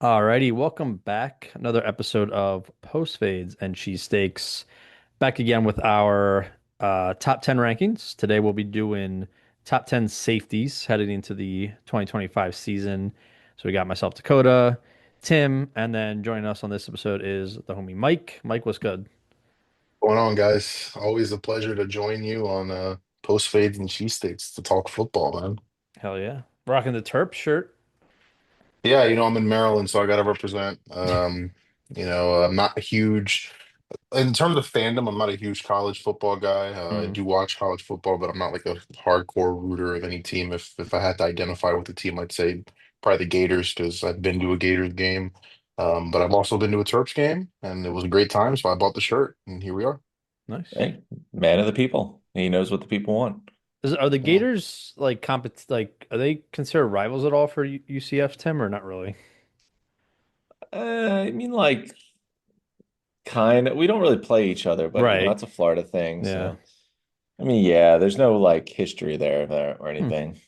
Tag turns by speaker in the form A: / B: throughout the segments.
A: Alrighty, welcome back. Another episode of Post-Fades and Cheesesteaks. Back again with our top 10 rankings. Today we'll be doing top 10 safeties heading into the 2025 season. So we got myself, Dakota, Tim, and then joining us on this episode is the homie Mike. Mike, what's good?
B: Going on, guys? Always a pleasure to join you on Post Fades and Cheesesteaks to talk football, man.
A: Hell yeah. Rocking the Terp shirt.
B: Yeah, I'm in Maryland, so I got to represent. I'm not a huge, in terms of fandom, I'm not a huge college football guy. I
A: Mm,
B: do watch college football, but I'm not like a hardcore rooter of any team. If I had to identify with the team, I'd say probably the Gators because I've been to a Gators game. But I've also been to a Terps game, and it was a great time, so I bought the shirt, and here we are.
A: nice.
C: Hey, man of the people. He knows what the people want.
A: Are the
B: Yeah.
A: Gators are they considered rivals at all for UCF, Tim, or not really?
C: I mean, like, kind of. We don't really play each other, but
A: Right.
C: that's a Florida thing.
A: Yeah.
C: So, I mean, yeah, there's no like history there or
A: Hmm.
C: anything.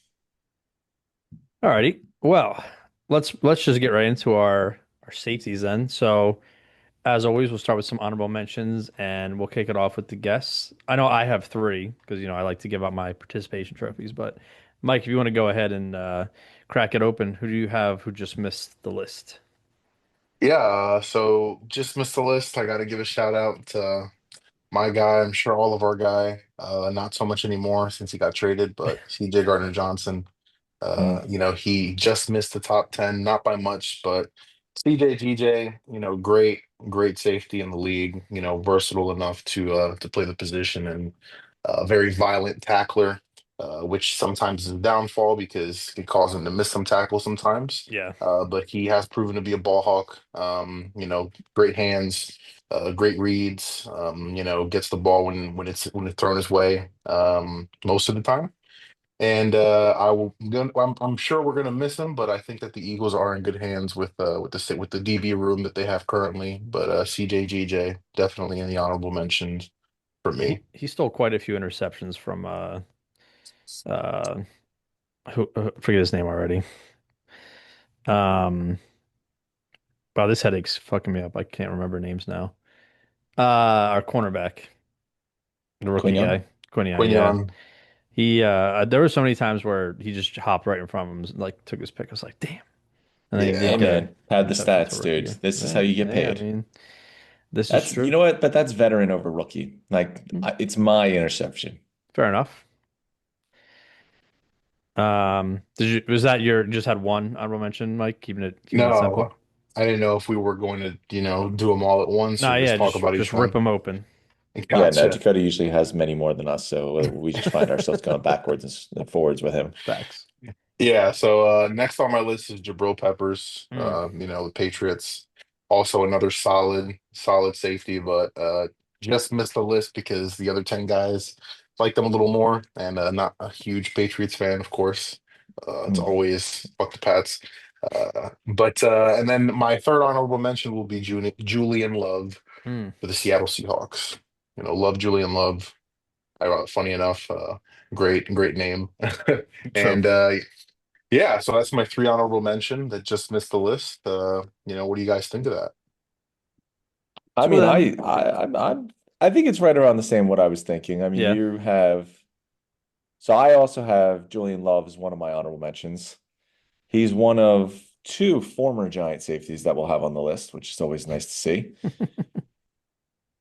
A: Alrighty. Well, let's just get right into our safeties then. So, as always, we'll start with some honorable mentions and we'll kick it off with the guests. I know I have three because I like to give out my participation trophies, but Mike, if you want to go ahead and crack it open, who do you have who just missed the list?
B: Yeah, so just missed the list. I got to give a shout out to my guy. I'm sure all of our guy. Not so much anymore since he got traded, but CJ Gardner Johnson.
C: Mm.
B: He just missed the top 10, not by much, but CJ GJ, great safety in the league. Versatile enough to play the position and a very violent tackler, which sometimes is a downfall because it causes him to miss some tackles sometimes.
A: Yeah.
B: But he has proven to be a ball hawk. Great hands, great reads. Gets the ball when it's thrown his way most of the time. And I'm sure we're gonna miss him, but I think that the Eagles are in good hands with the DB room that they have currently. But CJGJ definitely in the honorable mentions for
A: Yeah,
B: me.
A: he stole quite a few interceptions from uh who forget his name already. Um wow, this headache's fucking me up. I can't remember names now. Our cornerback, the rookie
C: Quinion?
A: guy, Quinion, yeah.
B: Quinion,
A: He there were so many times where he just hopped right in front of him, and, like took his pick. I was like, damn. And then he
B: yeah,
A: didn't
C: Hey,
A: get an
C: man, had the
A: interception to
C: stats,
A: rookie
C: dude.
A: year.
C: This is how
A: Yeah,
C: you get
A: yeah, I
C: paid.
A: mean, this is
C: You
A: true.
C: know what? But that's veteran over rookie. Like,
A: Hmm.
C: it's my interception.
A: Fair enough. Was that your just had one honorable mention, Mike? Keeping it simple?
B: no, I didn't know if we were going to do them all at once
A: Nah,
B: or
A: yeah,
B: just talk about
A: just
B: each
A: rip
B: one.
A: them open.
C: Yeah, no,
B: Gotcha.
C: Dakota usually has many more than us, so we just find ourselves going backwards and forwards with him.
A: Facts.
B: Yeah, so next on my list is Jabril Peppers,
A: Mm.
B: the Patriots. Also another solid safety, but just missed the list because the other 10 guys like them a little more, and not a huge Patriots fan, of course. It's
C: Mm.
B: always fuck the Pats. But and then my third honorable mention will be Julian Love
A: Mm.
B: for the Seattle Seahawks. Love Julian Love. Funny enough, great name.
A: True.
B: And yeah, so that's my three honorable mention that just missed the list. What do you guys think of that?
C: I
A: So
C: mean,
A: then,
C: I think it's right around the same what I was thinking. I mean,
A: yeah.
C: you have so I also have Julian Love as one of my honorable mentions. He's one of two former Giant safeties that we'll have on the list, which is always nice to see.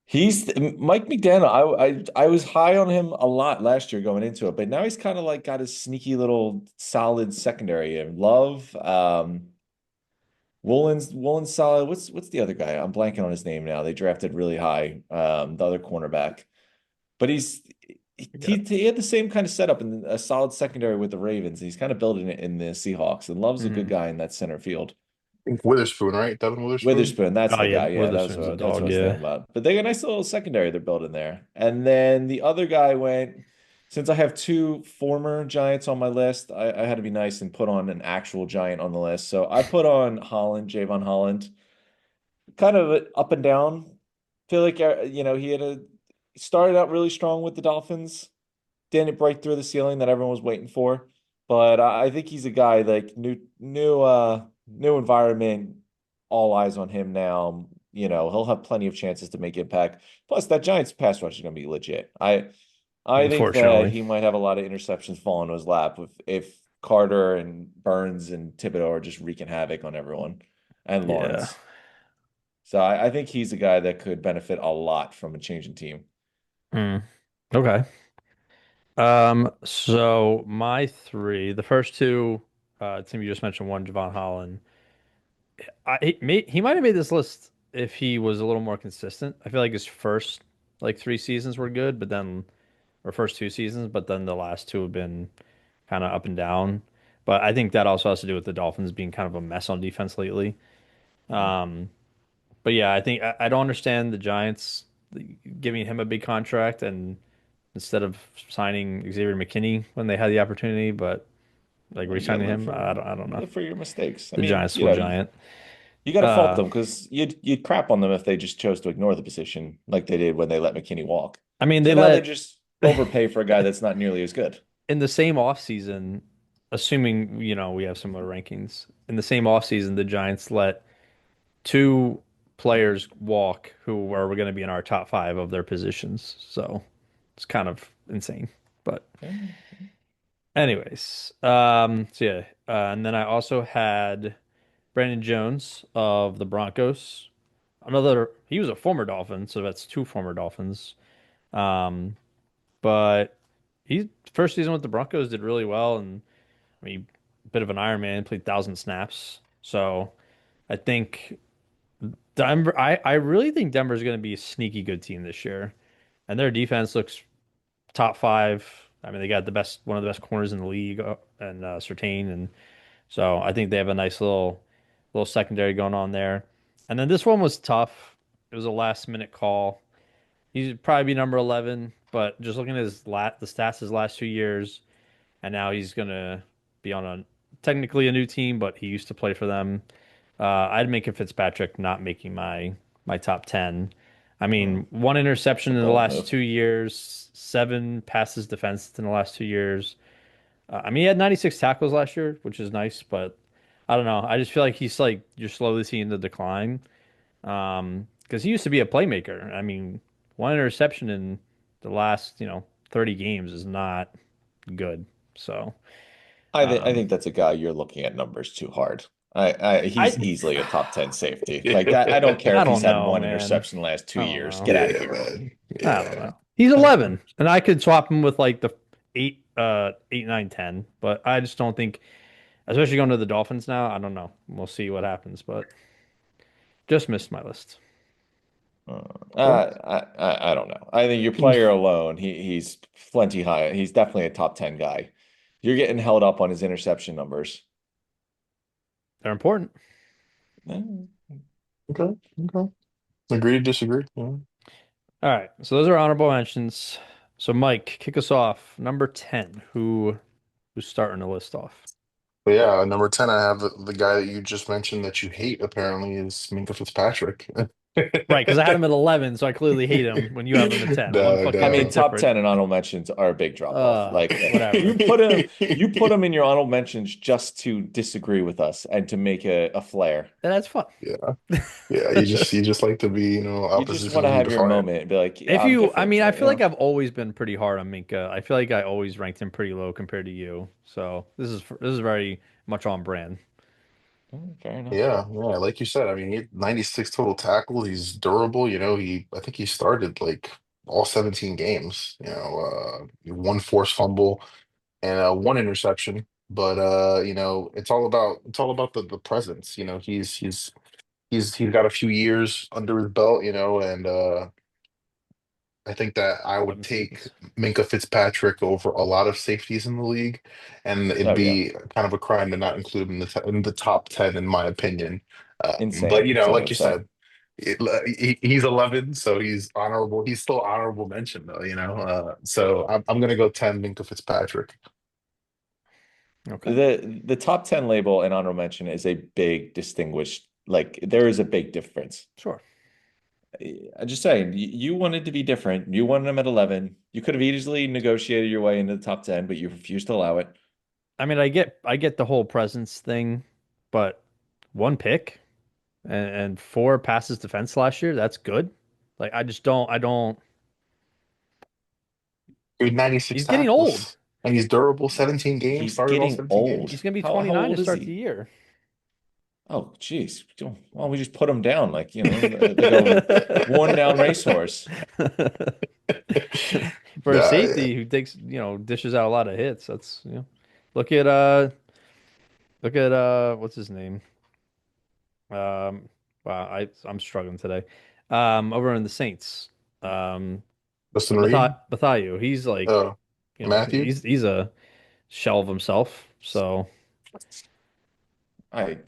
C: He's Mike McDaniel. I was high on him a lot last year going into it, but now he's kind of like got his sneaky little solid secondary. And Love, Woolen's solid. What's the other guy? I'm blanking on his name now. They drafted really high, the other cornerback. But he had the same kind of setup in a solid secondary with the Ravens. He's kind of building it in the Seahawks, and Love's a good
A: Mhm.
C: guy in that center field.
B: Witherspoon, right? Devin Witherspoon.
C: Witherspoon, that's
A: Oh
C: the
A: yeah,
C: guy. Yeah,
A: Witherspoon's a
C: that's what
A: dog.
C: I was thinking
A: Yeah.
C: about. But they got a nice little secondary they're building there. And then the other guy went, since I have two former Giants on my list, I had to be nice and put on an actual Giant on the list. So I put on Holland, Javon Holland, kind of up and down. Feel like he started out really strong with the Dolphins, didn't break through the ceiling that everyone was waiting for. But I think he's a guy like new environment. all eyes on him now. He'll have plenty of chances to make impact. Plus, that Giants pass rush is going to be legit. I think that
A: Unfortunately.
C: he might have a lot of interceptions fall into his lap if Carter and Burns and Thibodeau are just wreaking havoc on everyone, and
A: Yeah.
C: Lawrence. So I think he's a guy that could benefit a lot from a change in team.
A: Mm. Okay. So my three, the first two, Tim, you just mentioned one, Javon Holland. He might have made this list if he was a little more consistent. I feel like his first like three seasons were good, but then or first two seasons, but then the last two have been kind of up and down. But I think that also has to do with the Dolphins being kind of a mess on defense lately. Um, but yeah, I think I don't understand the Giants giving him a big contract and instead of signing Xavier McKinney when they had the opportunity, but like
C: You got to
A: re-signing him, I don't know.
C: live for your mistakes. I
A: The
C: mean,
A: Giants still giant.
C: you got to fault
A: Uh,
C: them because you'd crap on them if they just chose to ignore the position like they did when they let McKinney walk.
A: I mean,
C: So
A: they
C: now they
A: let
C: just overpay for a guy that's not nearly as good.
A: in the same offseason, assuming, we have similar rankings, in the same offseason, the Giants let two players walk who are going to be in our top five of their positions. So it's kind of insane. But anyways, so yeah, and then I also had Brandon Jones of the Broncos. He was a former Dolphin, so that's two former Dolphins. Um, but he first season with the Broncos did really well, and I mean, a bit of an Iron Man, played 1,000 snaps. So I think Denver. I really think Denver's going to be a sneaky good team this year, and their defense looks top five. I mean, they got one of the best corners in the league, and Surtain, and so I think they have a nice little secondary going on there. And then this one was tough. It was a last minute call. He'd probably be number 11, but just looking at the stats his last 2 years, and now he's gonna be on a technically a new team, but he used to play for them. I'd make it Fitzpatrick not making my top 10. I mean, one
C: It's a
A: interception in the
C: bold
A: last
C: move.
A: 2 years, seven passes defensed in the last 2 years. I mean, he had 96 tackles last year, which is nice, but I don't know. I just feel like he's like you're slowly seeing the decline. Because he used to be a playmaker. I mean, one interception in the last, 30 games is not good. So,
C: I
A: um,
C: think that's a guy you're looking at numbers too hard. He's
A: I
C: easily a top 10 safety. Like I don't care
A: I
C: if he's
A: don't
C: had
A: know,
C: one
A: man.
C: interception in the last two
A: I don't
C: years.
A: know.
C: Get out of
B: Yeah,
C: here.
B: man.
A: I don't
B: Yeah.
A: know. He's 11, and I could swap him with like the 8, 9, 10, but I just don't think, especially going to the Dolphins now, I don't know. We'll see what happens, but just missed my list.
B: Okay.
C: I don't know. I think your player alone, he's plenty high. He's definitely a top 10 guy. You're getting held up on his interception numbers.
A: They're important.
C: Eh,
B: Okay. Okay. Agree to disagree. Yeah.
A: All right, so those are honorable mentions. So Mike, kick us off. Number 10, who's starting the list off?
B: But yeah, number 10, I have the guy that you just mentioned that you hate apparently is Minka Fitzpatrick.
A: Right, because I had him at 11, so I clearly hate him when you have him at 10. What
B: No,
C: I
A: fucking
C: mean,
A: big
B: no.
C: top
A: difference.
C: 10 and honorable mentions are a big drop off. Like
A: Whatever.
C: you put him in your honorable mentions just to disagree with us and to make a flare.
A: That's fun.
B: Yeah. Yeah, you just like to be,
C: You just want
B: opposition
C: to
B: be
C: have your
B: defiant.
C: moment and be like,
A: If
C: I'm
A: you, I
C: different.
A: mean, I
C: Like,
A: feel like I've always been pretty hard on Minka. I feel like I always ranked him pretty low compared to you. So this is very much on brand.
C: fair enough.
B: Yeah, like you said, I mean, he had 96 total tackles. He's durable, I think he started like all 17 games, one forced fumble and one interception. But it's all about the presence. He's got a few years under his belt, and I think that I would
A: 11
B: take
A: seasons.
B: Minka Fitzpatrick over a lot of safeties in the league, and it'd
C: Oh yeah.
B: be kind of a crime to not include him in the top 10, in my opinion. But
C: Insane. Some
B: like
C: would
B: you
C: say.
B: said, he's 11, so he's honorable. He's still honorable mention though, so I'm gonna go 10, Minka Fitzpatrick.
A: Okay.
C: The top 10 label and honorable mention is a big distinguished, like there is a big difference.
A: Sure.
C: I'm just saying, you wanted to be different. You wanted him at 11. You could have easily negotiated your way into the top 10, but you refused to allow it.
A: I mean, I get the whole presence thing, but one pick? and four passes defense last year. That's good. Like I don't.
B: He had 96
A: He's getting old.
B: tackles, and he's durable. 17 games,
C: He's
B: started all
C: getting
B: 17
C: old.
A: He's gonna be
C: How
A: 29 to
C: old is
A: start the
C: he?
A: year.
C: Oh, geez. Why don't we just put him down like a worn down racehorse?
A: For a
B: Yeah,
A: safety who takes, dishes out a lot of hits. Look at what's his name? Um wow, I'm struggling today. Over in the Saints. Um
B: Justin Reed,
A: Mathayu. He's like,
B: uh, Matthew.
A: he's a shell of himself. So
C: I,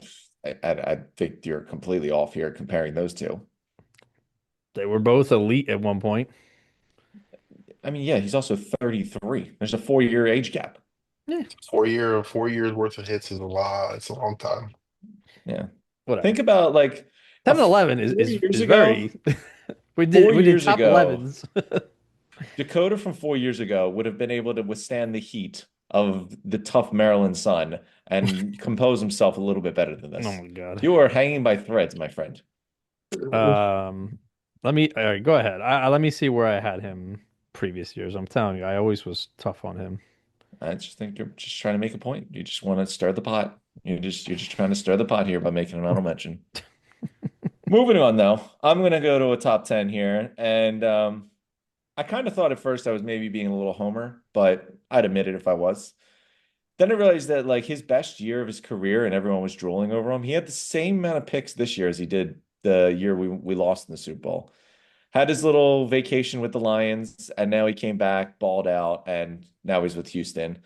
C: I think you're completely off here comparing those two.
A: they were both elite at one point.
C: I mean, yeah, he's also 33. There's a 4-year age gap.
A: Yeah,
B: 4 years worth of hits is a lot. It's a long time.
C: Yeah.
A: whatever.
C: Think about like
A: 10 and 11 is
C: four
A: is
C: years
A: is
C: ago,
A: very we did
C: four
A: we did
C: years
A: top
C: ago,
A: 11s.
C: Dakota from 4 years ago would have been able to withstand the heat of the tough Maryland sun and compose himself a little bit better than
A: Oh
C: this.
A: my God.
C: You are hanging by threads, my friend.
A: Um, all right, go ahead. Let me see where I had him previous years. I'm telling you, I always was tough on him.
C: I just think you're just trying to make a point. You just want to stir the pot. You're just trying to stir the pot here by making an honorable mention. Moving on though, I'm gonna go to a top 10 here. And I kind of thought at first I was maybe being a little homer, but I'd admit it if I was. Then I realized that like his best year of his career and everyone was drooling over him. He had the same amount of picks this year as he did the year we lost in the Super Bowl. Had his little vacation with the Lions, and now he came back, balled out, and now he's with Houston.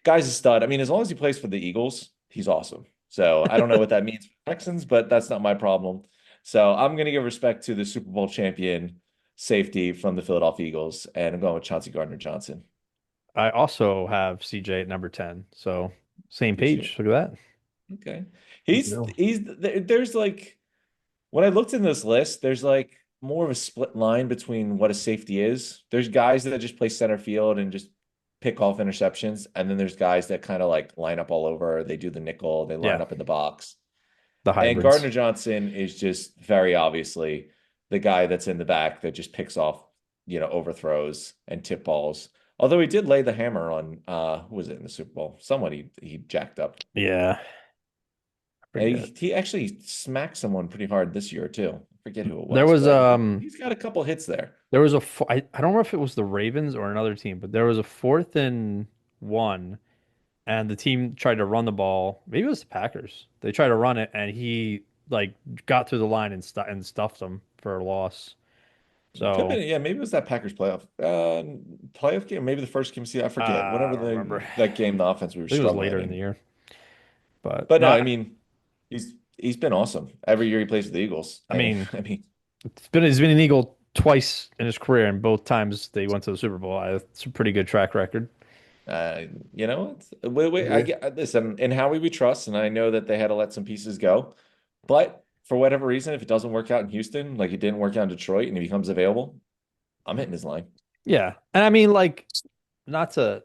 C: Guy's a stud. I mean, as long as he plays for the Eagles, he's awesome. So I don't know what that means for the Texans, but that's not my problem. So I'm going to give respect to the Super Bowl champion safety from the Philadelphia Eagles, and I'm going with Chauncey Gardner-Johnson.
A: I also have CJ at number 10. So same
C: Did you?
A: page. Look at that.
C: Okay.
B: No.
C: There's like when I looked in this list, there's like more of a split line between what a safety is. There's guys that just play center field and just pick off interceptions, and then there's guys that kind of like line up all over. They do the nickel, they line
A: Yeah,
C: up in the box.
A: the
C: And
A: hybrids.
C: Gardner Johnson is just very obviously the guy that's in the back that just picks off, overthrows and tip balls. Although he did lay the hammer on who was it in the Super Bowl? Someone he jacked up.
A: Yeah, I
C: And
A: forget.
C: he actually smacked someone pretty hard this year too. I forget who it
A: There
C: was,
A: was
C: but he's got a couple hits there.
A: there was I don't know if it was the Ravens or another team, but there was a 4th and 1, and the team tried to run the ball. Maybe it was the Packers. They tried to run it, and he like got through the line and stuffed them for a loss.
C: Could have
A: So
C: been, yeah, maybe it was that Packers playoff game, maybe the first game. See, I forget.
A: I
C: Whatever
A: don't remember.
C: that game, the offense we were
A: I think it was
C: struggling
A: later in the
C: in.
A: year, but
C: But no, I
A: not.
C: mean, he's been awesome every year he plays with the Eagles.
A: I mean,
C: I mean,
A: he's been an Eagle twice in his career, and both times they went to the Super Bowl. It's a pretty good track record.
C: I
B: Yeah.
C: get listen in Howie we trust, and I know that they had to let some pieces go, but for whatever reason, if it doesn't work out in Houston, like it didn't work out in Detroit, and he becomes available, I'm hitting his line.
A: Yeah, and I mean, like, not to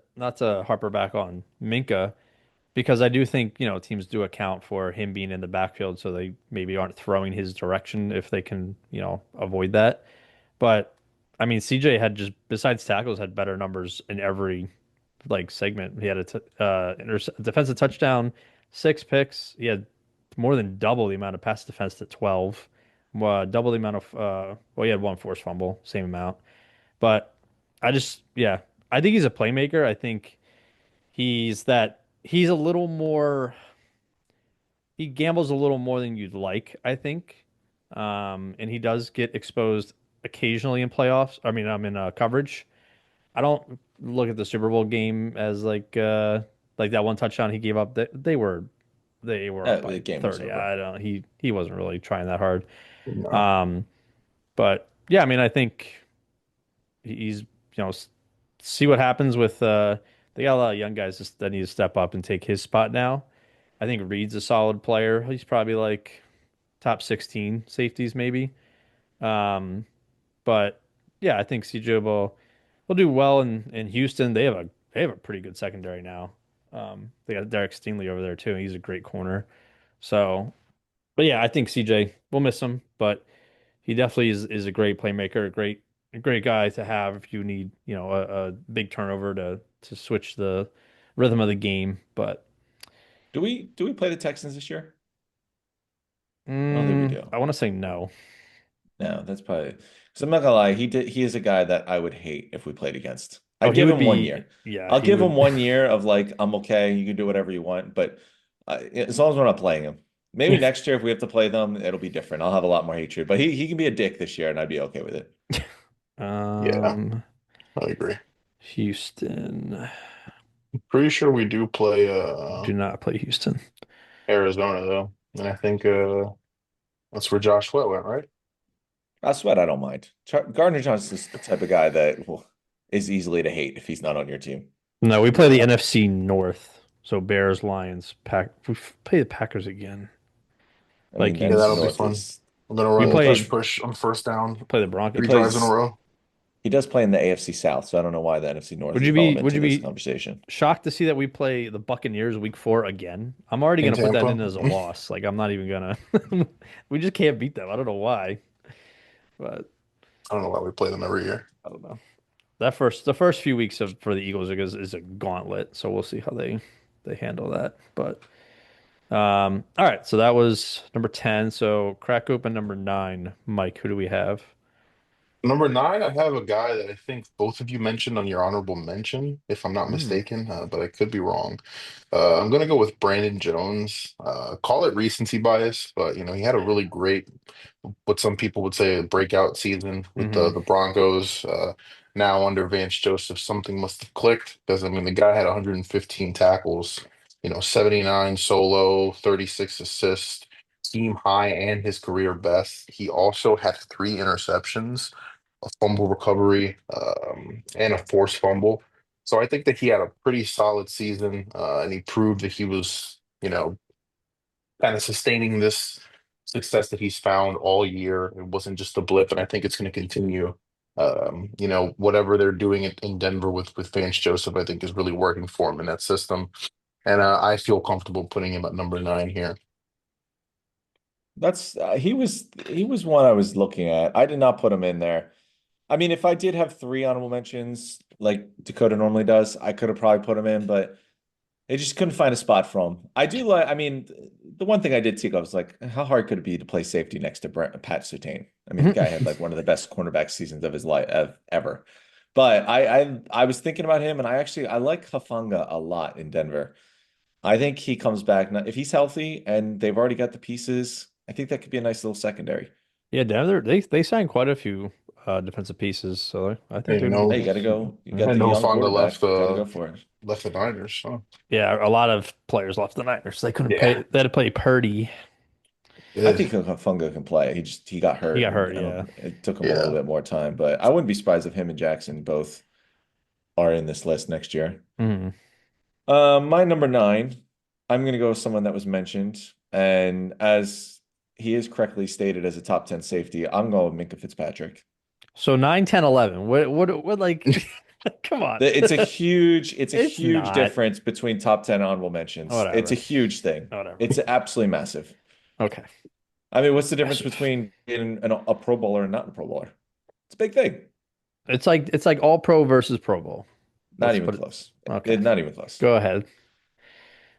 A: harper back on Minka, because I do think, teams do account for him being in the backfield, so they maybe aren't throwing his direction if they can, avoid that. But I mean, CJ had just besides tackles had better numbers in every like segment. He had defensive touchdown, 6 picks. He had more than double the amount of pass defense to 12. Double the amount of well, he had one forced fumble, same amount. But yeah, I think he's a playmaker. I think he's a little more he gambles a little more than you'd like, I think. And he does get exposed occasionally in playoffs. I mean, I'm in coverage. I don't look at the Super Bowl game as like that one touchdown he gave up. They were up
C: The
A: by
C: game was
A: 30.
C: over.
A: I don't he wasn't really trying that hard.
B: No.
A: Um, but yeah, I mean, I think he's see what happens with they got a lot of young guys that need to step up and take his spot now. I think Reed's a solid player. He's probably like top 16 safeties maybe. Um, but yeah, I think CJ will do well in Houston. They have a pretty good secondary now. They got Derek Stingley over there too. He's a great corner. So But yeah, I think CJ, we'll miss him, but he definitely is a great playmaker, a great guy to have if you need, a big turnover to switch the rhythm of the game. But
C: Do we play the Texans this year? I don't think we do.
A: I want to say no.
C: No, that's probably because I'm not gonna lie, he is a guy that I would hate if we played against.
A: Oh,
C: I'd
A: he
C: give
A: would
C: him one
A: be,
C: year.
A: yeah,
C: I'll
A: he
C: give him
A: would.
C: 1 year of like, I'm okay, you can do whatever you want, but as long as we're not playing him. Maybe next year if we have to play them, it'll be different. I'll have a lot more hatred, but he can be a dick this year and I'd be okay with it.
B: Yeah,
A: Um,
B: I agree.
A: Houston.
B: Pretty sure we do play
A: Do not play Houston.
B: Arizona though, and I think that's where Josh Sweat went, right?
C: I sweat, I don't mind. Gardner Johnson's the type of guy that is easily to hate if he's not on your team.
A: No, we play the NFC North. So Bears, Lions, we play the Packers again.
C: I mean, the
B: Yeah,
A: Vikings.
C: NFC
B: that'll be
C: North
B: fun.
C: is
B: I'm gonna
A: We
B: run push
A: play
B: push on first down,
A: play the
C: he
A: Broncos.
B: 3 drives in a
C: plays
B: row
C: he does play in the AFC South, so I don't know why the NFC North
A: Would
C: is
A: you be
C: relevant
A: would
C: to
A: you
C: this
A: be
C: conversation.
A: shocked to see that we play the Buccaneers week 4 again? I'm already
B: in
A: gonna put that
B: Tampa.
A: in as a loss. Like I'm not even gonna we just can't beat them. I don't know why. But
B: I don't know why we play them every year.
A: I don't know. The first few weeks of for the Eagles is a gauntlet, so we'll see how they handle that. But all right, so that was number 10. So crack open number 9. Mike, who do we have?
B: Number nine, I have a guy that I think both of you mentioned on your honorable mention, if I'm not
A: Hmm.
B: mistaken, but I could be wrong. I'm going to go with Brandon Jones. Call it recency bias, but he had a really great, what some people would say, a breakout season with
A: Hmm.
B: the Broncos. Now under Vance Joseph, something must have clicked because I mean the guy had 115 tackles, 79 solo, 36 assists, team high and his career best. He also had 3 interceptions, a fumble recovery, and a forced fumble. So I think that he had a pretty solid season, and he proved that he was, kind of sustaining this success that he's found all year. It wasn't just a blip, and I think it's going to continue. Whatever they're doing in Denver with Vance Joseph, I think is really working for him in that system, and I feel comfortable putting him at number nine here.
C: That's he was one I was looking at. I did not put him in there. I mean, if I did have three honorable mentions, like Dakota normally does, I could have probably put him in, but I just couldn't find a spot for him. I do like. I mean, the one thing I did take off was like, how hard could it be to play safety next to Pat Surtain? I mean, the guy had like one of the best cornerback seasons of his life ever. But I was thinking about him, and I like Hafanga a lot in Denver. I think he comes back if he's healthy and they've already got the pieces. I think that could be a nice little secondary.
A: Yeah, Denver, they signed quite a few defensive pieces, so I think
B: And
A: they're gonna be
C: Hey, you got to go. You
A: yeah.
C: got
B: I
C: the
B: know
C: young
B: Fonga
C: quarterback. Got to go for it.
B: left the Niners. So
A: Yeah, a lot of players left the Niners. They couldn't
B: yeah,
A: pay. They had to play Purdy.
C: I
B: good.
C: think Funga can play. He got
A: He
C: hurt,
A: got
C: and
A: hurt. Yeah.
C: it took him a little
B: Yeah.
C: bit more time. But I wouldn't be surprised if him and Jackson both are in this list next year.
A: Mhm.
C: My number nine, I'm going to go with someone that was mentioned, and as he is correctly stated as a top 10 safety, I'm going with Minka Fitzpatrick.
A: So 9, 10, 11. What like? Come on.
C: It's a
A: It's
C: huge
A: not.
C: difference between top 10 honorable mentions. It's a
A: Whatever.
C: huge thing.
A: Whatever.
C: It's absolutely massive.
A: Okay.
C: I mean, what's the difference
A: Massive.
C: between being a Pro Bowler and not a Pro Bowler? It's a big thing.
A: It's like all pro versus Pro Bowl.
C: Not
A: Let's
C: even
A: put it.
C: close.
A: Okay.
C: Not even close.
A: Go ahead.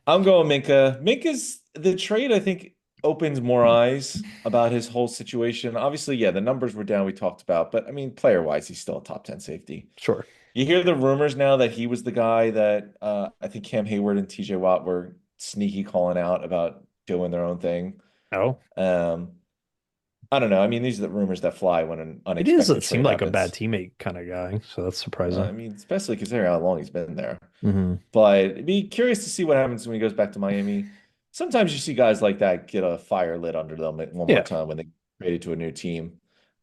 C: I'm going Minka. Minka's the trade, I think, opens more eyes about his whole situation. Obviously, yeah, the numbers were down, we talked about, but I mean, player-wise, he's still a top 10 safety.
A: Sure.
C: You hear the rumors now that he was the guy that I think Cam Hayward and TJ Watt were sneaky calling out about doing their own thing.
A: Oh,
C: Um, I don't know. I mean, these are the rumors that fly when an
A: he
C: unexpected
A: doesn't seem
C: trade
A: like a bad
C: happens.
A: teammate kind of guy, so that's
C: I
A: surprising.
C: mean, especially considering how long he's been there.
A: Hmm.
C: But I'd be curious to see what happens when he goes back to Miami. Sometimes you see guys like that get a fire lit under them one more
A: Yeah.
C: time when they traded to a new team.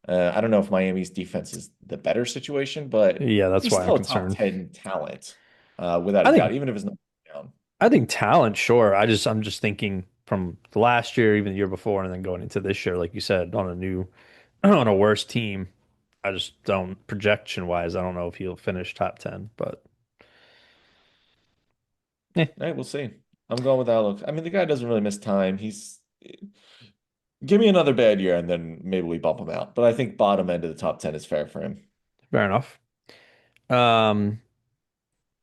C: I don't know if Miami's defense is the better situation, but
A: Yeah, that's
C: he's
A: why I'm
C: still a top
A: concerned.
C: 10 talent, without a
A: I
C: doubt,
A: think
C: even if it's not down.
A: I think talent, sure. I'm just thinking from the last year, even the year before, and then going into this year, like you said, on a new on a worse team. I just don't projection wise, I don't know if he'll finish top 10, but eh.
C: All right, we'll see. I'm going with that look. I mean, the guy doesn't really miss time. Give me another bad year and then maybe we bump him out. But I think bottom end of the top 10 is fair for him.
A: Fair enough. Um,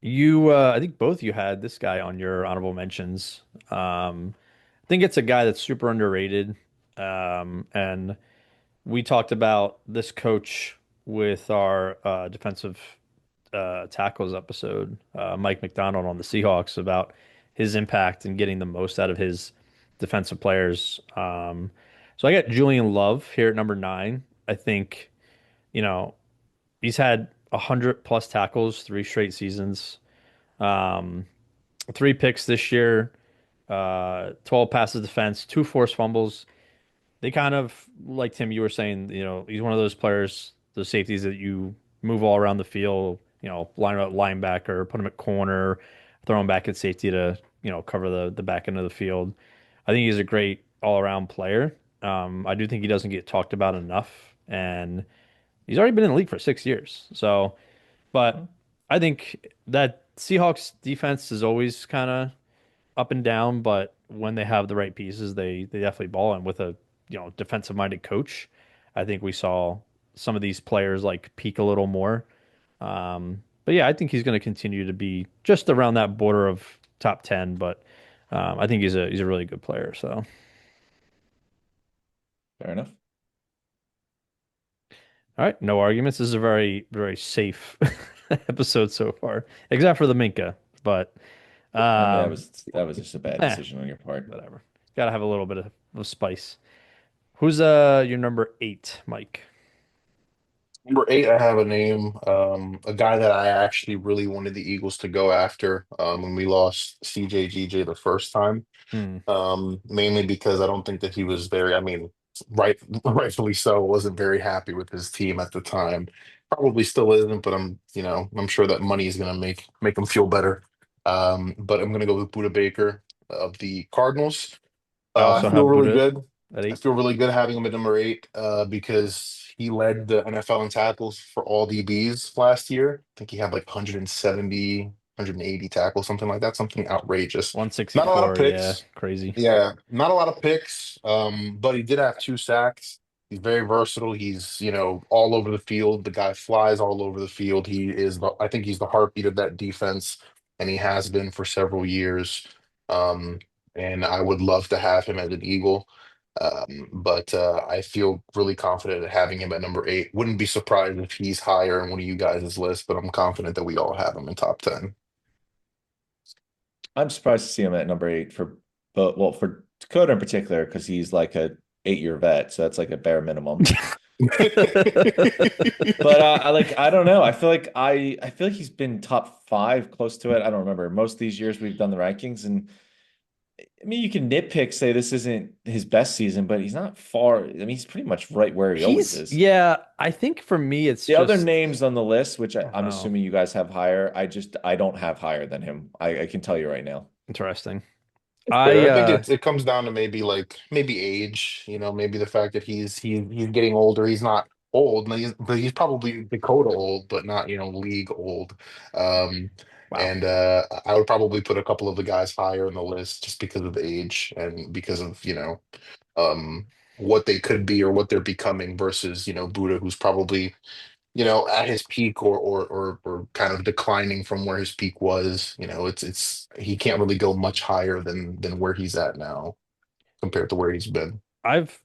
A: I think both you had this guy on your honorable mentions. I think it's a guy that's super underrated. And we talked about this coach with our defensive tackles episode, Mike McDonald on the Seahawks, about his impact and getting the most out of his defensive players. So I got Julian Love here at number 9. I think, you know, he's had 100 plus tackles 3 straight seasons. Um, 3 picks this year, 12 passes defense, 2 forced fumbles. They kind of, like Tim, you were saying, he's one of those players, those safeties that you move all around the field, line him at linebacker, put him at corner, throw him back at safety to, cover the back end of the field. I think he's a great all around player. I do think he doesn't get talked about enough, and he's already been in the league for 6 years. So, but I think that Seahawks defense is always kind of up and down, but when they have the right pieces, they definitely ball. And with a defensive minded coach, I think we saw some of these players like peak a little more. But yeah, I think he's going to continue to be just around that border of top 10. But I think he's a really good player. So
C: Fair enough.
A: all right, no arguments. This is a very very safe episode so far, except for the Minka. But
C: I mean,
A: um,
C: that was just a bad
A: eh,
C: decision on your part.
A: whatever. Got to have a little bit of spice. Who's your number 8, Mike?
B: Number 8, I have a name, a guy that I actually really wanted the Eagles to go after when we lost CJGJ the first time.
A: Hmm.
B: Mainly because I don't think that he was very, I mean, rightfully so, wasn't very happy with his team at the time. Probably still isn't, but I'm sure that money is gonna make him feel better. But I'm gonna go with Buda Baker of the Cardinals.
A: I
B: I
A: also
B: feel
A: have
B: really
A: Buddha
B: good.
A: at
B: I
A: 8.
B: feel really good having him at number 8 because he led the NFL in tackles for all DBs last year. I think he had like 170, 180 tackles, something like that, something outrageous. Not a lot of
A: 164, yeah,
B: picks.
A: crazy.
B: Yeah, not a lot of picks, but he did have 2 sacks. He's very versatile. He's, all over the field. The guy flies all over the field. I think he's the heartbeat of that defense, and he has been for several years. Um, and I would love to have him as an Eagle. But I feel really confident at having him at number 8. Wouldn't be surprised if he's higher in one of you guys' list, but I'm confident that we all have him in top 10.
C: I'm surprised to see him at number 8 but well, for Dakota in particular, because he's like a 8-year vet, so that's like a bare minimum. But I don't know. I feel like he's been top 5, close to it. I don't remember. Most of these years we've done the rankings, and I mean, you can nitpick, say this isn't his best season, but he's not far. I mean, he's pretty much right where he always is.
A: Yeah, I think for me it's
C: The other
A: just,
C: names on the list, which
A: oh
C: I'm
A: no,
C: assuming you guys have higher, I don't have higher than him. I can tell you right now.
A: interesting.
B: Fair.
A: I
B: I think it comes down to maybe age, maybe the fact that he's getting older. He's not old, but he's probably Dakota old, but not, league old. Um,
A: Wow.
B: and I would probably put a couple of the guys higher in the list just because of age and because of, um, what they could be or what they're becoming versus, Buddha, who's probably at his peak or kind of declining from where his peak was. It's he can't really go much higher than where he's at now compared to where he's been.
A: I've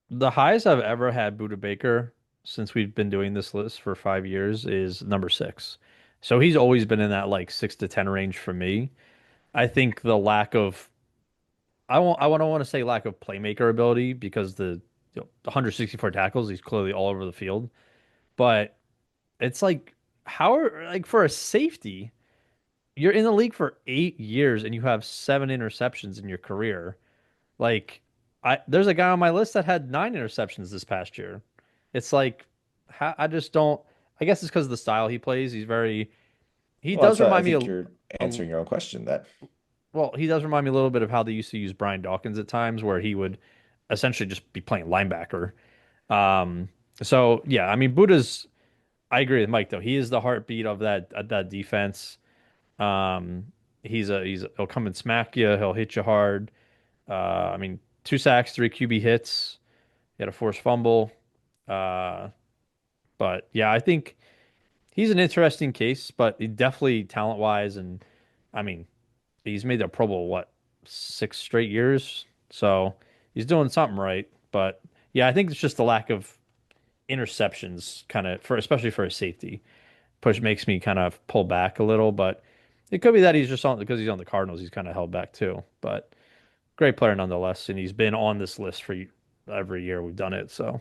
A: the highest I've ever had Buda Baker since we've been doing this list for 5 years is number 6. So he's always been in that like 6 to 10 range for me. I think the lack of I don't want to say lack of playmaker ability because the 164 tackles, he's clearly all over the field. But it's like like for a safety, you're in the league for 8 years and you have 7 interceptions in your career. Like there's a guy on my list that had 9 interceptions this past year. It's like I just don't. I guess it's because of the style he plays. He
C: Well,
A: does
C: that's I
A: remind me
C: think you're
A: a
C: answering your own question. That
A: well, he does remind me a little bit of how they used to use Brian Dawkins at times, where he would essentially just be playing linebacker. Um, so yeah, I mean Buddha's. I agree with Mike though. He is the heartbeat of that defense. Um, he'll come and smack you. He'll hit you hard. I mean, 2 sacks, 3 QB hits. He had a forced fumble. Uh, but yeah, I think he's an interesting case, but he definitely talent wise, and I mean, he's made the Pro Bowl what 6 straight years, so he's doing something right. But yeah, I think it's just the lack of interceptions, kind of for especially for a safety push makes me kind of pull back a little. But it could be that he's just on because he's on the Cardinals, he's kind of held back too. But great player nonetheless, and he's been on this list for every year we've done it. So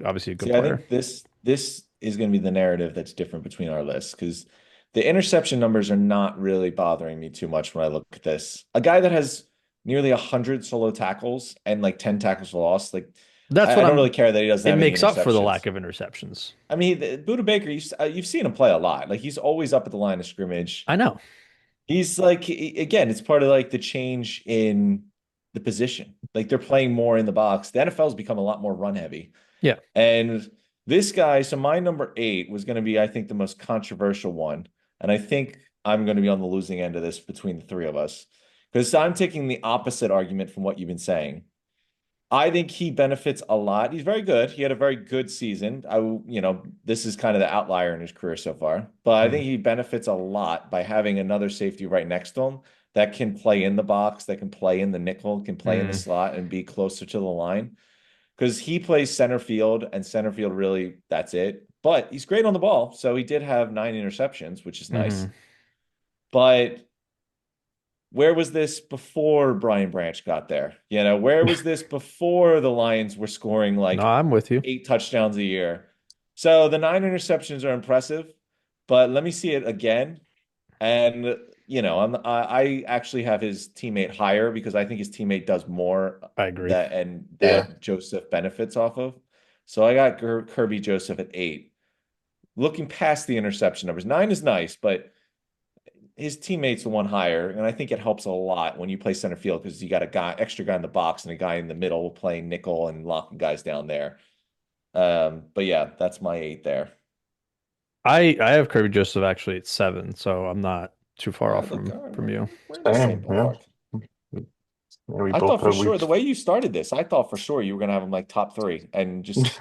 A: obviously a good
C: See, I
A: player.
C: think this is going to be the narrative that's different between our lists because the interception numbers are not really bothering me too much when I look at this. A guy that has nearly 100 solo tackles and like 10 tackles for loss, like
A: That's what
C: I don't
A: I'm.
C: really care that he doesn't
A: It
C: have any
A: makes up for the lack
C: interceptions.
A: of interceptions.
C: I mean, Buda Baker, you've seen him play a lot. Like he's always up at the line of scrimmage.
A: I know.
C: He's like again, it's part of like the change in the position. Like they're playing more in the box. The NFL's become a lot more run heavy.
A: Yeah.
C: And this guy, so my number 8 was going to be, I think, the most controversial one. And I think I'm going to be on the losing end of this between the three of us because I'm taking the opposite argument from what you've been saying. I think he benefits a lot. He's very good. He had a very good season. This is kind of the outlier in his career so far, but I
A: Mhm.
C: think he benefits a lot by having another safety right next to him that can play in the box, that can play in the nickel, can play in the
A: Mm.
C: slot and be closer to the line because he plays center field and center field really that's it. But he's great on the ball. So he did have 9 interceptions, which is nice.
A: Hmm.
C: But where was this before Brian Branch got there? Where was this before the Lions were scoring
A: No,
C: like
A: I'm with you.
C: 8 touchdowns a year? So the 9 interceptions are impressive, but let me see it again. And I actually have his teammate higher because I think his teammate does more
A: I agree.
B: Yeah.
C: that Joseph benefits off of. So I got Kirby Joseph at 8. Looking past the interception numbers, 9 is nice, but his teammate's the one higher, and I think it helps a lot when you play center field because you got extra guy in the box and a guy in the middle playing nickel and locking guys down there. But yeah, that's my 8 there.
A: I have Kirby Joseph actually at 7, so I'm not too far off
C: Look, all
A: from you.
C: right, we're in the same
B: Same. Yeah.
C: ballpark.
B: Yeah, we
C: I
B: both
C: thought for
B: we
C: sure the way you started this, I thought for sure you were gonna have him like top 3 and just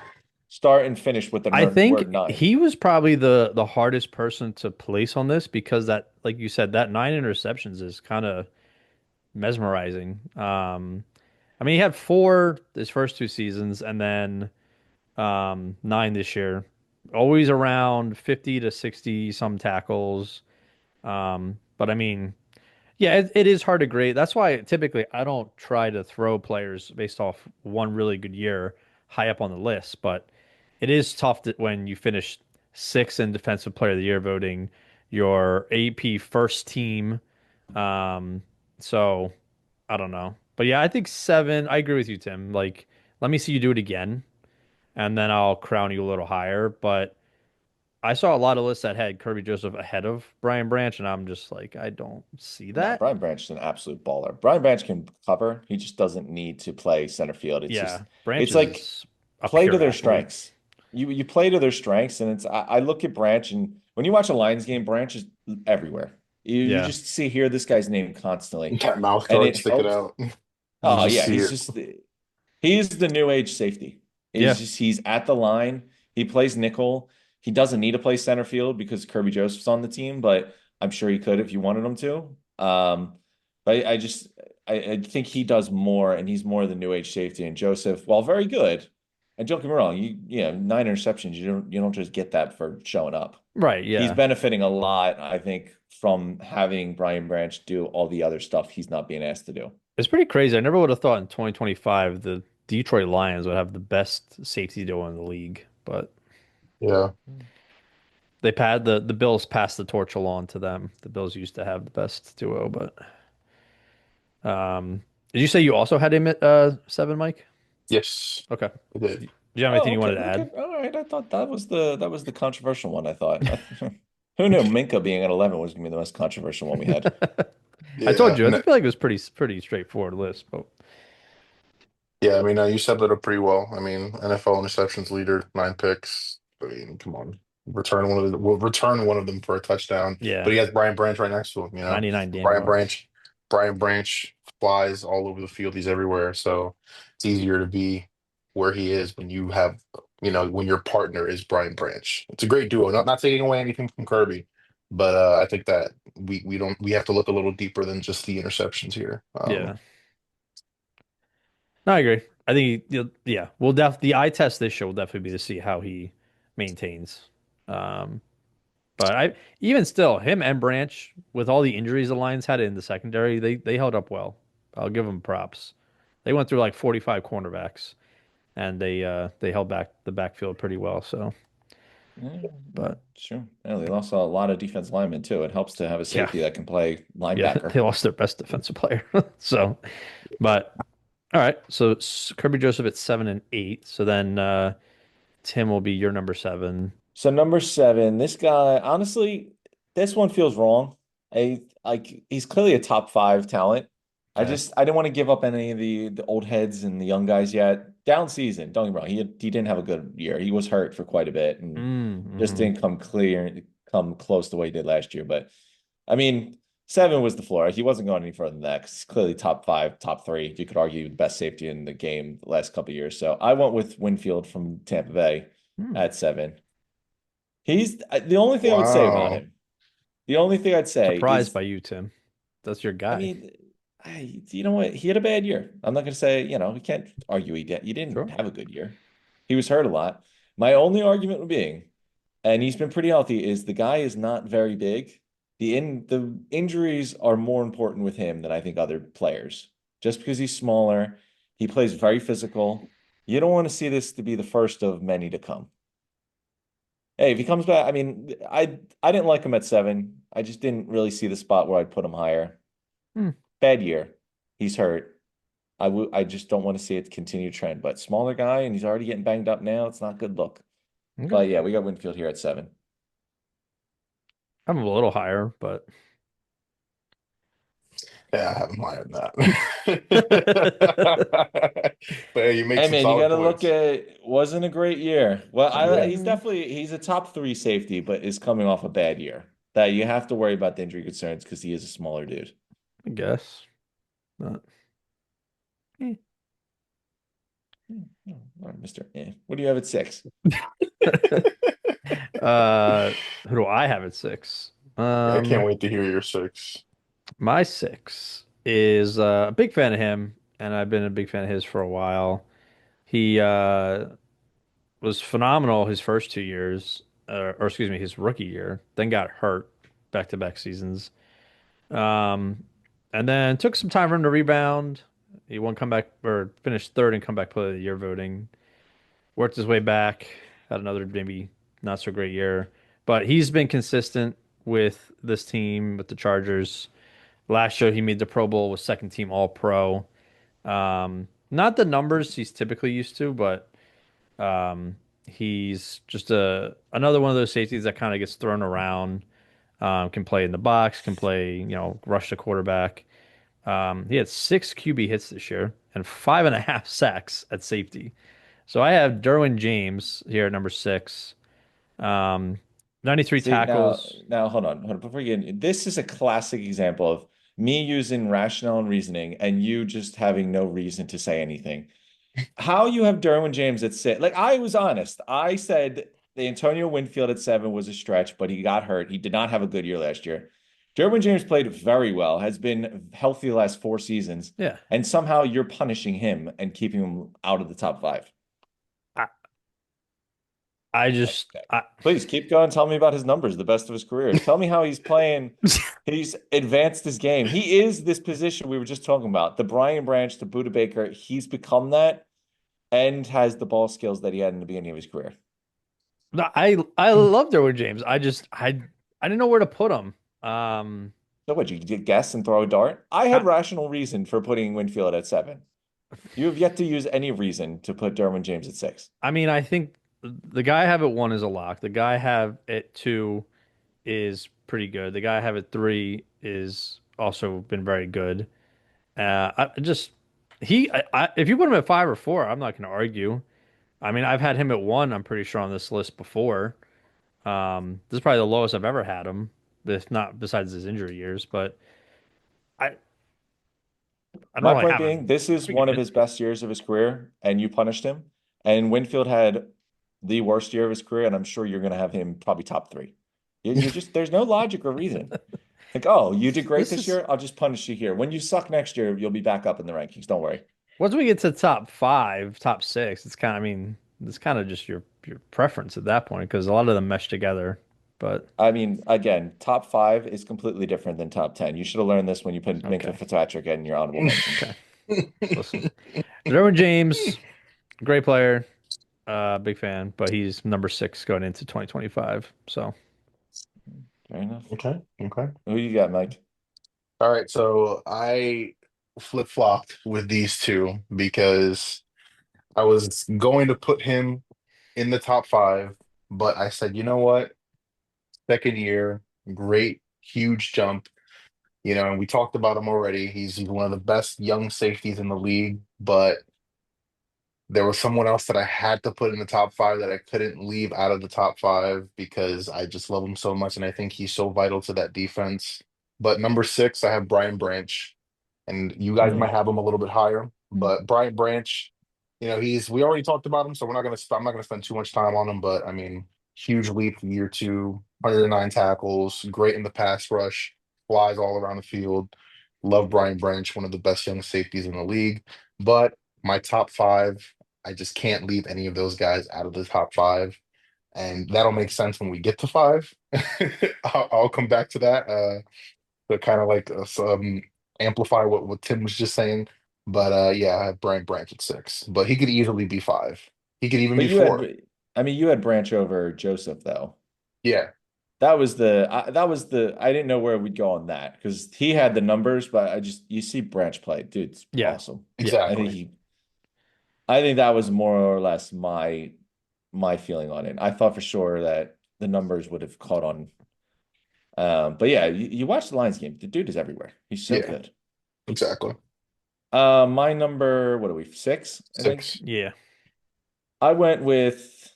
C: start and finish with the
A: I think
C: word 9.
A: he was probably the hardest person to place on this because that, like you said, that 9 interceptions is kind of mesmerizing. I mean, he had four his first 2 seasons, and then 9 this year. Always around 50 to 60 some tackles. But I mean, yeah, it is hard to grade. That's why typically I don't try to throw players based off one really good year high up on the list. But it is tough when you finish sixth in Defensive Player of the Year voting, your AP first team. Um, so I don't know. But yeah, I think 7. I agree with you, Tim. Like, let me see you do it again, and then I'll crown you a little higher. But I saw a lot of lists that had Kirby Joseph ahead of Brian Branch, and I'm just like, I don't see
C: No,
A: that.
C: Brian Branch is an absolute baller. Brian Branch can cover. He just doesn't need to play center field.
A: Yeah, Branch
C: It's like
A: is a
C: play to
A: pure
C: their
A: athlete.
C: strengths. You play to their strengths, and I look at Branch, and when you watch a Lions game, Branch is everywhere. You
A: Yeah,
C: just hear this guy's name constantly,
B: that mouth
C: and
B: guard
C: it
B: sticking
C: helps.
B: out. You
C: Oh
B: just
C: yeah,
B: see it.
C: he's the new age safety.
A: yeah.
C: He's at the line. He plays nickel. He doesn't need to play center field because Kirby Joseph's on the team, but I'm sure he could if you wanted him to. But I think he does more, and he's more the new age safety. And Joseph, while very good, and don't get me wrong, 9 interceptions, you don't just get that for showing up.
A: Right,
C: He's
A: yeah.
C: benefiting a lot, I think, from having Brian Branch do all the other stuff he's not being asked to do.
A: It's pretty crazy. I never would have thought in 2025 the Detroit Lions would have the best safety duo in the league, but
B: Yeah.
A: the Bills passed the torch along to them. The Bills used to have the best duo, but did you say you also had him at 7, Mike?
B: Yes,
A: Okay.
B: I did.
A: Do you have anything
C: Oh,
A: you
C: okay,
A: wanted to
C: okay,
A: add?
C: all right. I thought that was the controversial one. I thought. Who knew Minka being at 11 was gonna be the most controversial one we had?
A: I told
B: Yeah.
A: you, I feel like it was pretty straightforward list, but
B: Yeah, I mean, you set that up pretty well. I mean, NFL interceptions leader, 9 picks. I mean, come on, return one of them for a touchdown.
A: yeah,
B: But he has Brian Branch right next to him.
A: 99 damn
B: Brian
A: yards.
B: Branch, Brian Branch flies all over the field. He's everywhere, so it's easier to be. where he is when you have, when your partner is Brian Branch. It's a great duo. Not taking away anything from Kirby, but I think that we have to look a little deeper than just the interceptions here.
A: Yeah. No, I agree. I think yeah, we'll the eye test this show will definitely be to see how he maintains. Um, but I even still, him and Branch with all the injuries the Lions had in the secondary, they held up well. I'll give them props. They went through like 45 cornerbacks and they held back the backfield pretty well. So,
C: Yeah, yeah,
A: but
C: sure. Yeah, they lost a lot of defense linemen too. It helps to have a
A: yeah,
C: safety that can play
A: yeah,
C: linebacker.
A: they lost their best defensive player. So, but all right. So Kirby Joseph at 7 and 8. So then Tim will be your number seven.
C: So number seven, this guy, honestly, this one feels wrong. He's clearly a top five talent.
A: Okay.
C: I didn't want to give up any of the old heads and the young guys yet. Down season, don't get me wrong. He didn't have a good year. He was hurt for quite a bit and just
A: Mm-hmm.
C: didn't come close the way he did last year. But I mean, seven was the floor. He wasn't going any further than that 'cause he's clearly top five, top three. You could argue best safety in the game the last couple of years. So I went with Winfield from Tampa Bay
A: Hmm.
C: at seven. He's the only thing I would say about
B: Wow.
C: him. The only thing I'd say
A: Surprised
C: is,
A: by you, Tim. That's your
C: I
A: guy.
C: mean, you know what? He had a bad year. I'm not going to say, we can't argue he didn't
A: Sure.
C: have a good year. He was hurt a lot. My only argument would be, and he's been pretty healthy, is the guy is not very big. The injuries are more important with him than I think other players. Just because he's smaller, he plays very physical. You don't want to see this to be the first of many to come. Hey, if he comes back, I mean, I didn't like him at seven. I just didn't really see the spot where I'd put him higher.
A: Hmm.
C: Bad year. He's hurt. I just don't want to see it continue trend. But smaller guy, and he's already getting banged up now. It's not a good look.
A: Okay.
C: But yeah, we got Winfield here at seven.
A: I'm a little higher, but
B: Yeah, I have him higher than that. But hey, you make
C: Hey
B: some
C: man, you got
B: solid
C: to look
B: points.
C: at wasn't a great year. Well, I
B: Yeah.
C: he's a top three safety, but is coming off a bad year. That you have to worry about the injury concerns because he is a smaller dude.
A: I guess. But, eh.
C: All right, Mr. What do you have at six?
A: Uh, who do I have at six?
B: I can't wait to hear your six.
A: My six is a big fan of him, and I've been a big fan of his for a while. He was phenomenal his first 2 years, or excuse me, his rookie year. Then got hurt back-to-back seasons. Um, and then took some time for him to rebound. He won comeback or finished third in comeback player of the year voting. Worked his way back, had another maybe not so great year, but he's been consistent with this team with the Chargers. Last year he made the Pro Bowl, was second team All Pro. Not the numbers he's typically used to, but he's just a another one of those safeties that kind of gets thrown around. Can play in the box, can play, rush the quarterback. He had six QB hits this year and 5.5 sacks at safety. So I have Derwin James here at number six. Um, 93
C: See,
A: tackles.
C: now hold on. Before you get in, this is a classic example of me using rationale and reasoning and you just having no reason to say anything. How you have Derwin James at six? Like I was honest. I said the Antonio Winfield at seven was a stretch, but he got hurt. He did not have a good year last year. Derwin James played very well, has been healthy the last 4 seasons,
A: Yeah.
C: and somehow you're punishing him and keeping him out of the top five.
A: I, I just,
C: Okay. Please keep going. Tell me about his numbers, the best of his career. Tell me how he's playing. He's advanced his game. He is this position we were just talking about. The Brian Branch, the Buda Baker. He's become that and has the ball skills that he had in the beginning of his career.
A: no, I love Derwin James. I didn't know where to put him. Um,
C: So what, you guess and throw a dart? I had
A: I,
C: rational reason for putting Winfield at seven. You have yet to use any reason to put Derwin James at six.
A: I mean, I think the guy I have at one is a lock. The guy I have at two is pretty good. The guy I have at three is also been very good. I just if you put him at five or four, I'm not going to argue. I mean, I've had him at one. I'm pretty sure on this list before. This is probably the lowest I've ever had him, if not besides his injury years. But I I don't
C: My
A: really
C: point
A: have
C: being,
A: him.
C: this is
A: Pretty
C: one of
A: good.
C: his best years of his career, and you punished him. And Winfield had the worst year of his career, and I'm sure you're going to have him probably top three. You just there's no logic or reason. Like, oh, you did great
A: This
C: this
A: is
C: year. I'll just punish you here. When you suck next year, you'll be back up in the rankings. Don't worry.
A: once we get to top five, top six, it's kind of, I mean, it's kind of just your preference at that point because a lot of them mesh together. But
C: I mean, again, top five is completely different than top 10. You should have learned this when you put Minka
A: okay,
C: Fitzpatrick in your honorable mentions.
A: okay. Listen, Derwin James, great player, big fan, but he's number six going into 2025. So
C: Fair enough.
B: Okay. Okay.
C: Who you got, Mike?
B: All right. So I flip-flopped with these two because I was going to put him in the top five, but I said, you know what? Second year, great, huge jump. And we talked about him already. He's one of the best young safeties in the league, but there was someone else that I had to put in the top five that I couldn't leave out of the top five because I just love him so much, and I think he's so vital to that defense. But number six, I have Brian Branch, and you guys might
C: Mm.
B: have him a little bit higher. But Brian Branch, we already talked about him, so I'm not gonna spend too much time on him. But I mean, huge leap year two, 109 tackles, great in the pass rush, flies all around the field. Love Brian Branch, one of the best young safeties in the league. But my top five, I just can't leave any of those guys out of the top five. And that'll make sense when we get to five. I'll come back to that to kind of like amplify what Tim was just saying. But yeah, I have Brian Branch at six, but he could easily be five. He could even
C: But
B: be four.
C: I mean, you had Branch over Joseph, though.
B: Yeah,
C: I didn't know where we'd go on that because he had the numbers, but you see Branch play. Dude's
A: yeah,
C: awesome.
A: yeah.
C: I think
B: exactly.
C: he, I think that was more or less my feeling on it. I thought for sure that the numbers would have caught on. But yeah, you watch the Lions game. The dude is everywhere. He's so
B: Yeah,
C: good.
B: exactly.
C: My number, what are we, six, I think?
B: Six.
A: Yeah.
C: I went with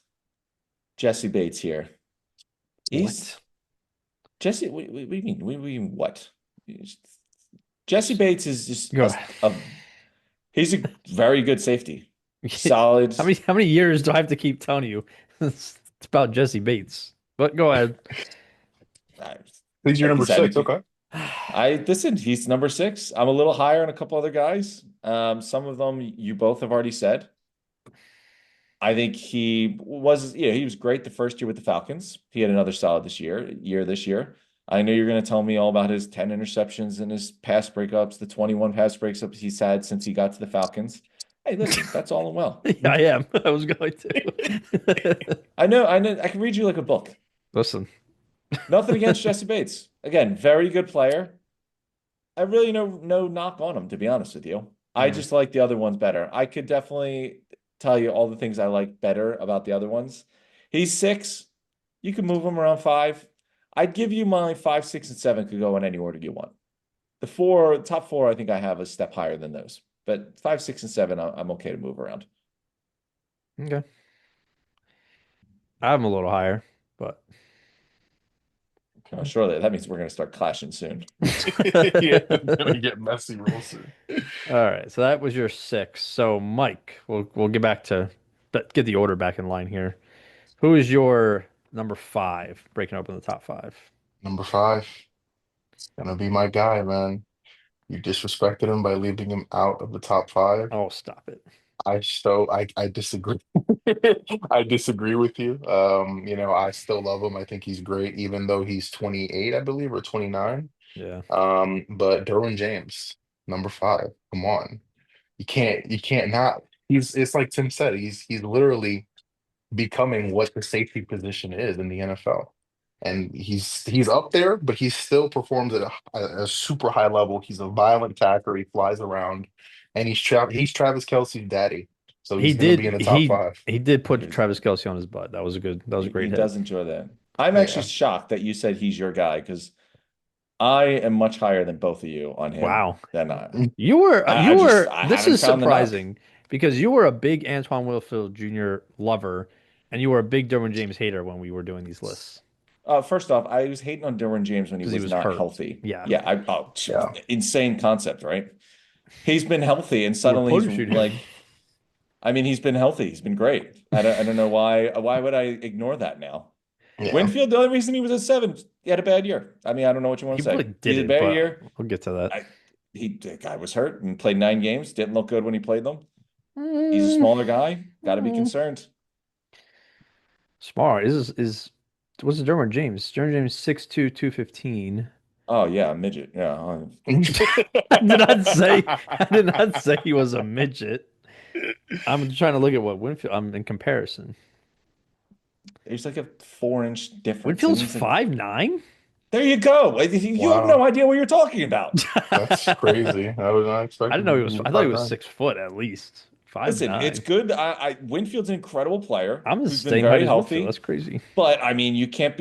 C: Jesse Bates here. He's
A: What?
C: Jesse, what do you mean? We mean what? Jesse Bates is just
A: Go ahead.
C: he's a very good safety. Solid.
A: How many years do I have to keep telling you? It's about Jesse Bates. But go ahead.
C: I-
B: He's your
C: Like I
B: number six.
C: said,
B: Okay.
C: I listen, he's number six. I'm a little higher on a couple other guys. Some of them you both have already said. I think he was great the first year with the Falcons. He had another solid this year. I know you're going to tell me all about his 10 interceptions and his pass breakups, the 21 pass breakups he's had since he got to the Falcons. Hey, listen, that's all and well.
A: Yeah, I am. I was going to.
C: I know, I can read you like a book.
A: Listen.
C: Nothing against Jesse Bates. Again, very good player. I really no knock on him, to be honest with you. I
B: Mhm.
C: just like the other ones better. I could definitely tell you all the things I like better about the other ones. He's six. You can move him around five. I'd give you my five, six, and seven could go in any order you want. Top four, I think I have a step higher than those. But five, six, and seven, I'm okay to move around.
A: Okay. I'm a little higher, but
C: Oh, surely that means we're going to start clashing soon.
B: Yeah, it's gonna get messy real soon.
A: all right. So that was your six. So Mike, we'll get back to get the order back in line here. Who is your number five? Breaking open the top five.
B: Number five, gonna be my guy, man. You disrespected him by leaving him out of the top five.
A: Oh, stop it.
B: I disagree. I disagree with you. I still love him. I think he's great, even though he's 28, I believe, or 29.
A: Yeah.
B: But Derwin James, number five. Come on. You can't not. It's like Tim said, he's literally becoming what the safety position is in the NFL. And he's up there, but he still performs at a super high level. He's a violent attacker. He flies around, and he's Travis Kelce's daddy. So
A: He
B: he's going to be in
A: did
B: the top
A: he
B: five.
A: he did put
C: He,
A: Travis Kelce on his butt. That was a
C: he
A: great hit.
C: does enjoy that. I'm actually
B: Yeah.
C: shocked that you said he's your guy because I am much higher than both of you on him
A: Wow.
C: than I. I
A: This
C: haven't
A: is
C: found the knock.
A: surprising because you were a big Antoine Winfield Jr. lover and you were a big Derwin James hater when we were doing these lists
C: First off, I was hating on Derwin James when he
A: because he
C: was
A: was
C: not
A: hurt.
C: healthy.
A: Yeah.
C: Yeah,
B: Yeah.
C: insane concept, right? He's been healthy and
A: You were
C: suddenly he's
A: punishing him.
C: like I mean, he's been healthy. He's been great. I don't know why. Why would I ignore that now?
B: Yeah.
C: Winfield, the only reason he was a seven, he had a bad year. I mean, I don't know what you want
A: He
C: to say.
A: really
C: He had a
A: didn't,
C: bad
A: but
C: year.
A: we'll get to that.
C: The guy was hurt and played 9 games. Didn't look good when he played them. He's a
A: Mm,
C: smaller guy. Got to be
A: mm.
C: concerned.
A: Smart. Is what's the Derwin James? Derwin James 6'2", 215.
C: Oh yeah, midget. Yeah.
A: I did not say I did not say he was a midget. I'm trying to look at what Winfield. I'm in comparison.
C: There's like a 4 inch difference, and
A: Winfield's
C: he's like,
A: 5'9".
C: there you go. Like, you have no
B: Wow.
C: idea what you're talking about.
B: That's crazy. I was not
A: I didn't
B: expecting
A: know he
B: him to
A: was.
B: be
A: I thought he
B: five
A: was
B: nine.
A: 6 foot at least. Five
C: Listen, it's
A: nine.
C: good. Winfield's an incredible player
A: I'm the
C: who's been
A: same height
C: very
A: as Winfield. That's
C: healthy.
A: crazy.
C: But I mean, you can't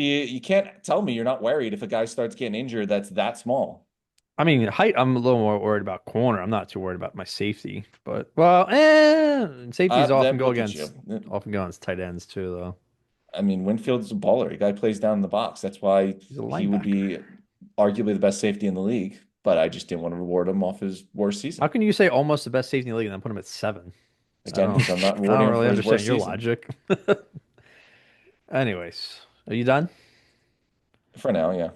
C: tell me you're not worried if a guy starts getting injured that's that small.
A: I mean, height. I'm a little more worried about corner. I'm not too worried about my safety. But well, safeties
C: Then look at you.
A: often go against tight ends too, though.
C: I mean, Winfield's a baller. The guy plays down in the box. That's why
A: He's a
C: he would
A: linebacker.
C: be arguably the best safety in the league. But I just didn't want to reward him off his worst
A: How
C: season.
A: can you say almost the best safety in the league and then put him at 7? I
C: Again,
A: don't.
C: because I'm not
A: I don't
C: rewarding him
A: really
C: for his
A: understand
C: worst
A: your
C: season.
A: logic. Anyways, are you done?
C: For now, yeah.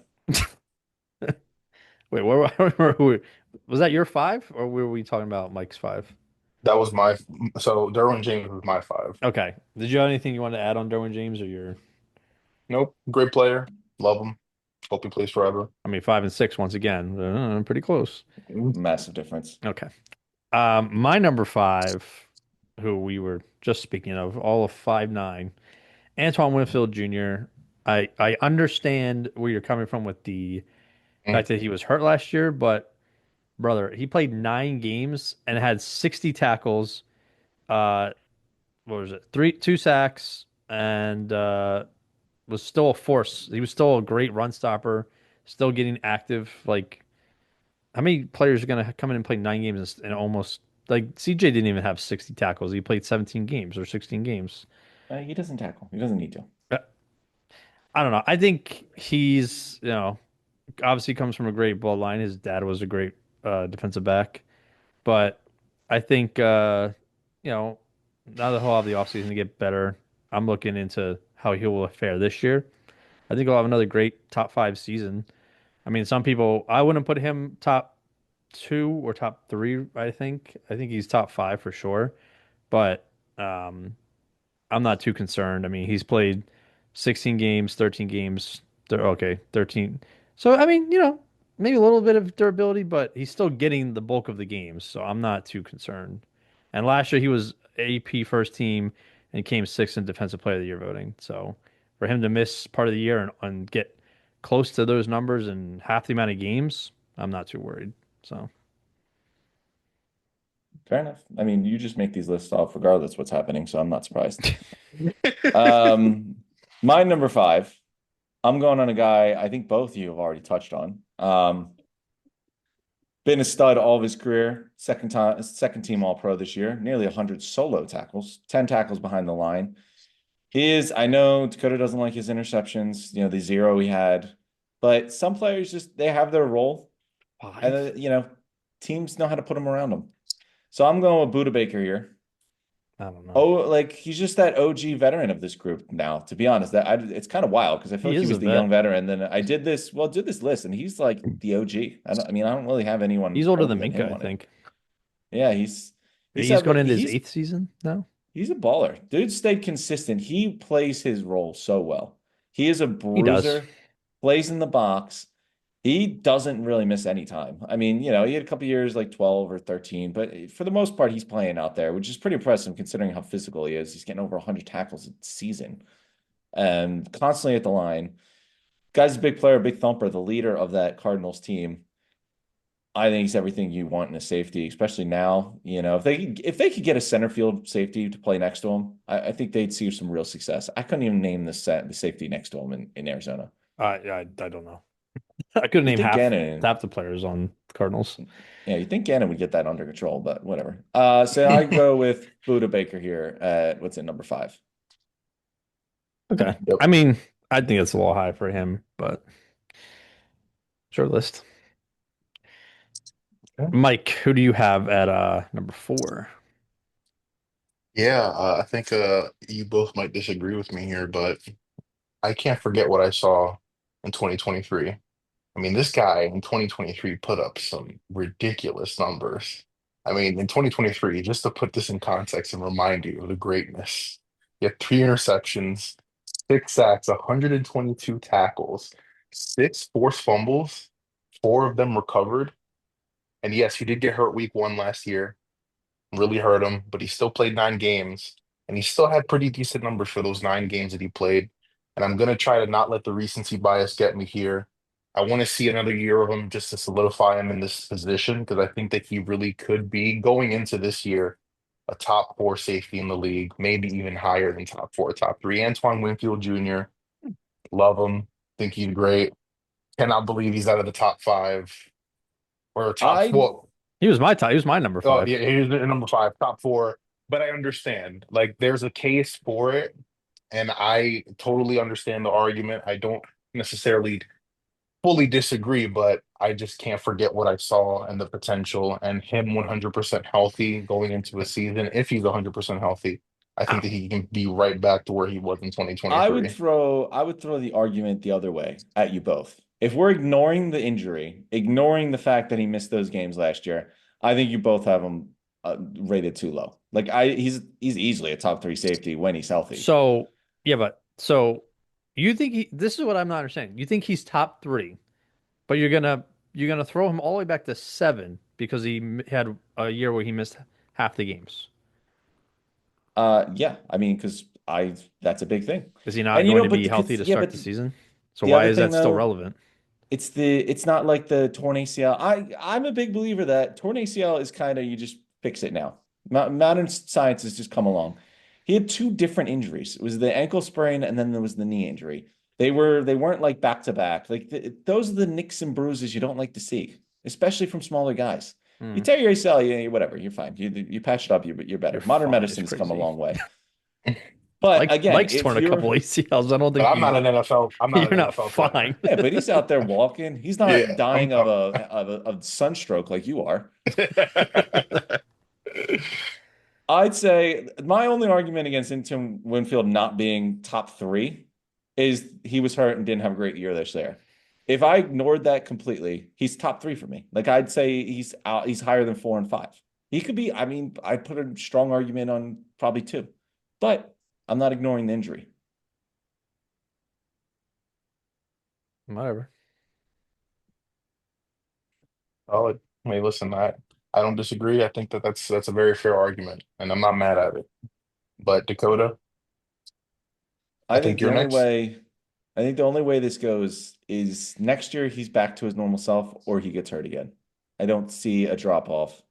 A: Wait, I don't remember was that your five or were we talking about Mike's five?
B: That was my so Derwin James was my five.
A: Okay. Did you have anything you wanted to add on Derwin James or your?
B: Nope. Great player. Love him. Hope he plays forever.
A: I mean, 5 and 6 once again. Pretty close.
C: Massive difference.
A: Okay. My number five, who we were just speaking of, all of 5'9", Antoine Winfield Jr. I understand where you're coming from with the
B: Mm.
A: fact that he was hurt last year, but brother, he played 9 games and had 60 tackles. Uh, what was it? 2 sacks, and was still a force. He was still a great run stopper, still getting active. Like, how many players are gonna come in and play 9 games and almost like CJ didn't even have 60 tackles. He played 17 games or 16 games.
C: He doesn't tackle. He doesn't need to.
A: Uh, I don't know. I think he's, obviously comes from a great bloodline. His dad was a great defensive back. But I think now that he'll have the offseason to get better, I'm looking into how he will fare this year. I think he'll have another great top five season. I mean, some people I wouldn't put him top two or top three, I think he's top five for sure. But um I'm not too concerned. I mean, he's played 16 games, 13 games. Okay, 13. So, I mean, maybe a little bit of durability, but he's still getting the bulk of the games. So I'm not too concerned. And last year he was AP first team and came sixth in Defensive Player of the Year voting. So for him to miss part of the year and get close to those numbers in half the amount of games, I'm not too worried. So,
C: Fair enough. I mean, you just make these lists off regardless what's happening, so I'm not surprised. Um, my number five, I'm going on a guy I think both of you have already touched on. Been a stud all of his career. Second team All Pro this year. Nearly 100 solo tackles, 10 tackles behind the line. I know Dakota doesn't like his interceptions. The zero he had, but some players just they have their role, and
A: five?
C: teams know how to put them around them. So I'm going with Buda Baker here.
A: I don't know.
C: Oh, like he's just that OG veteran of this group now. To be honest, it's kind of wild because I feel
A: He
C: like he
A: is a
C: was the young
A: vet.
C: veteran. Then I did this list, and he's like the OG. I don't really have anyone
A: He's older
C: older
A: than
C: than
A: Minka,
C: him
A: I
C: on it.
A: think.
C: Yeah, he's
A: He's
C: had
A: going
C: like
A: into his eighth season now.
C: he's a baller. Dude stayed consistent. He plays his role so well. He is a
A: He does.
C: bruiser, plays in the box. He doesn't really miss any time. I mean, he had a couple years like 12 or 13, but for the most part, he's playing out there, which is pretty impressive considering how physical he is. He's getting over 100 tackles a season and constantly at the line. Guy's a big player, big thumper, the leader of that Cardinals team. I think he's everything you want in a safety, especially now. If they could get a center field safety to play next to him, I think they'd see some real success. I couldn't even name the safety next to him in Arizona.
A: I don't know. I could
C: You
A: name
C: think Gannon,
A: half the players on Cardinals.
C: yeah, you think Gannon would get that under control, but whatever. So I go with Buda Baker here at what's it, number five.
A: Okay.
B: Yep.
A: I mean, I think it's a little high for him, but short list.
B: Okay.
A: Mike, who do you have at number four?
B: Yeah, I think you both might disagree with me here, but I can't forget what I saw in 2023. I mean, this guy in 2023 put up some ridiculous numbers. I mean, in 2023, just to put this in context and remind you of the greatness, he had 3 interceptions, 6 sacks, 122 tackles, 6 forced fumbles, 4 of them recovered. And yes, he did get hurt week 1 last year, really hurt him, but he still played 9 games and he still had pretty decent numbers for those 9 games that he played. And I'm going to try to not let the recency bias get me here. I want to see another year of him just to solidify him in this position because I think that he really could be going into this year a top 4 safety in the league, maybe even higher than top 4, top 3. Antoine Winfield Jr., love him, think he's great. Cannot believe he's out of the top 5 or top
C: I
B: four.
A: He was my number
B: Oh,
A: five.
B: yeah, he's the number 5, top 4. But I understand. Like, there's a case for it, and I totally understand the argument. I don't necessarily fully disagree, but I just can't forget what I saw and the potential, and him 100% healthy going into a season. If he's 100% healthy, I think that he can be right back to where he was in
C: I would
B: 2023.
C: throw the argument the other way at you both. If we're ignoring the injury, ignoring the fact that he missed those games last year, I think you both have him rated too low. Like he's easily a top three safety when he's healthy.
A: So yeah, but so you think this is what I'm not understanding. You think he's top three, but you're gonna throw him all the way back to seven because had a year where he missed half the games.
C: Yeah, I mean, because I that's a big thing.
A: Is he not
C: And
A: going to
C: but
A: be healthy to start
C: but
A: the season? So
C: the
A: why
C: other
A: is
C: thing
A: that still
C: though,
A: relevant?
C: it's not like the torn ACL. I'm a big believer that torn ACL is kind of you just fix it now. Modern science has just come along. He had two different injuries. It was the ankle sprain and then there was the knee injury. They weren't like back to back. Like those are the nicks and bruises you don't like to see, especially from smaller guys. You
A: Hmm.
C: tear your ACL, whatever, you're fine. You patch it up, you're better.
A: You're
C: Modern
A: fine. It's
C: medicine has come a
A: crazy.
C: long way. But again,
A: Mike's
C: if
A: torn a couple
C: you're
A: ACLs. I don't
B: But
A: think you.
B: I'm not
A: You're
B: an
A: not
B: NFL player.
A: fine.
C: yeah, but he's out there walking. He's not
B: Yeah,
C: dying of sunstroke like you are. I'd say my only argument against Tim Winfield not being top three is he was hurt and didn't have a great year this year. If I ignored that completely, he's top three for me. Like I'd say he's higher than 4 and 5. He could be, I mean, I put a strong argument on probably two, but I'm not ignoring the injury.
A: Whatever.
B: Oh, I mean, listen, I don't disagree. I think that that's a very fair argument, and I'm not mad at it. But Dakota, I
C: I think
B: think
C: the
B: you're
C: only
B: next.
C: way I think the only way this goes is next year he's back to his normal self or he gets hurt again. I don't see a drop off.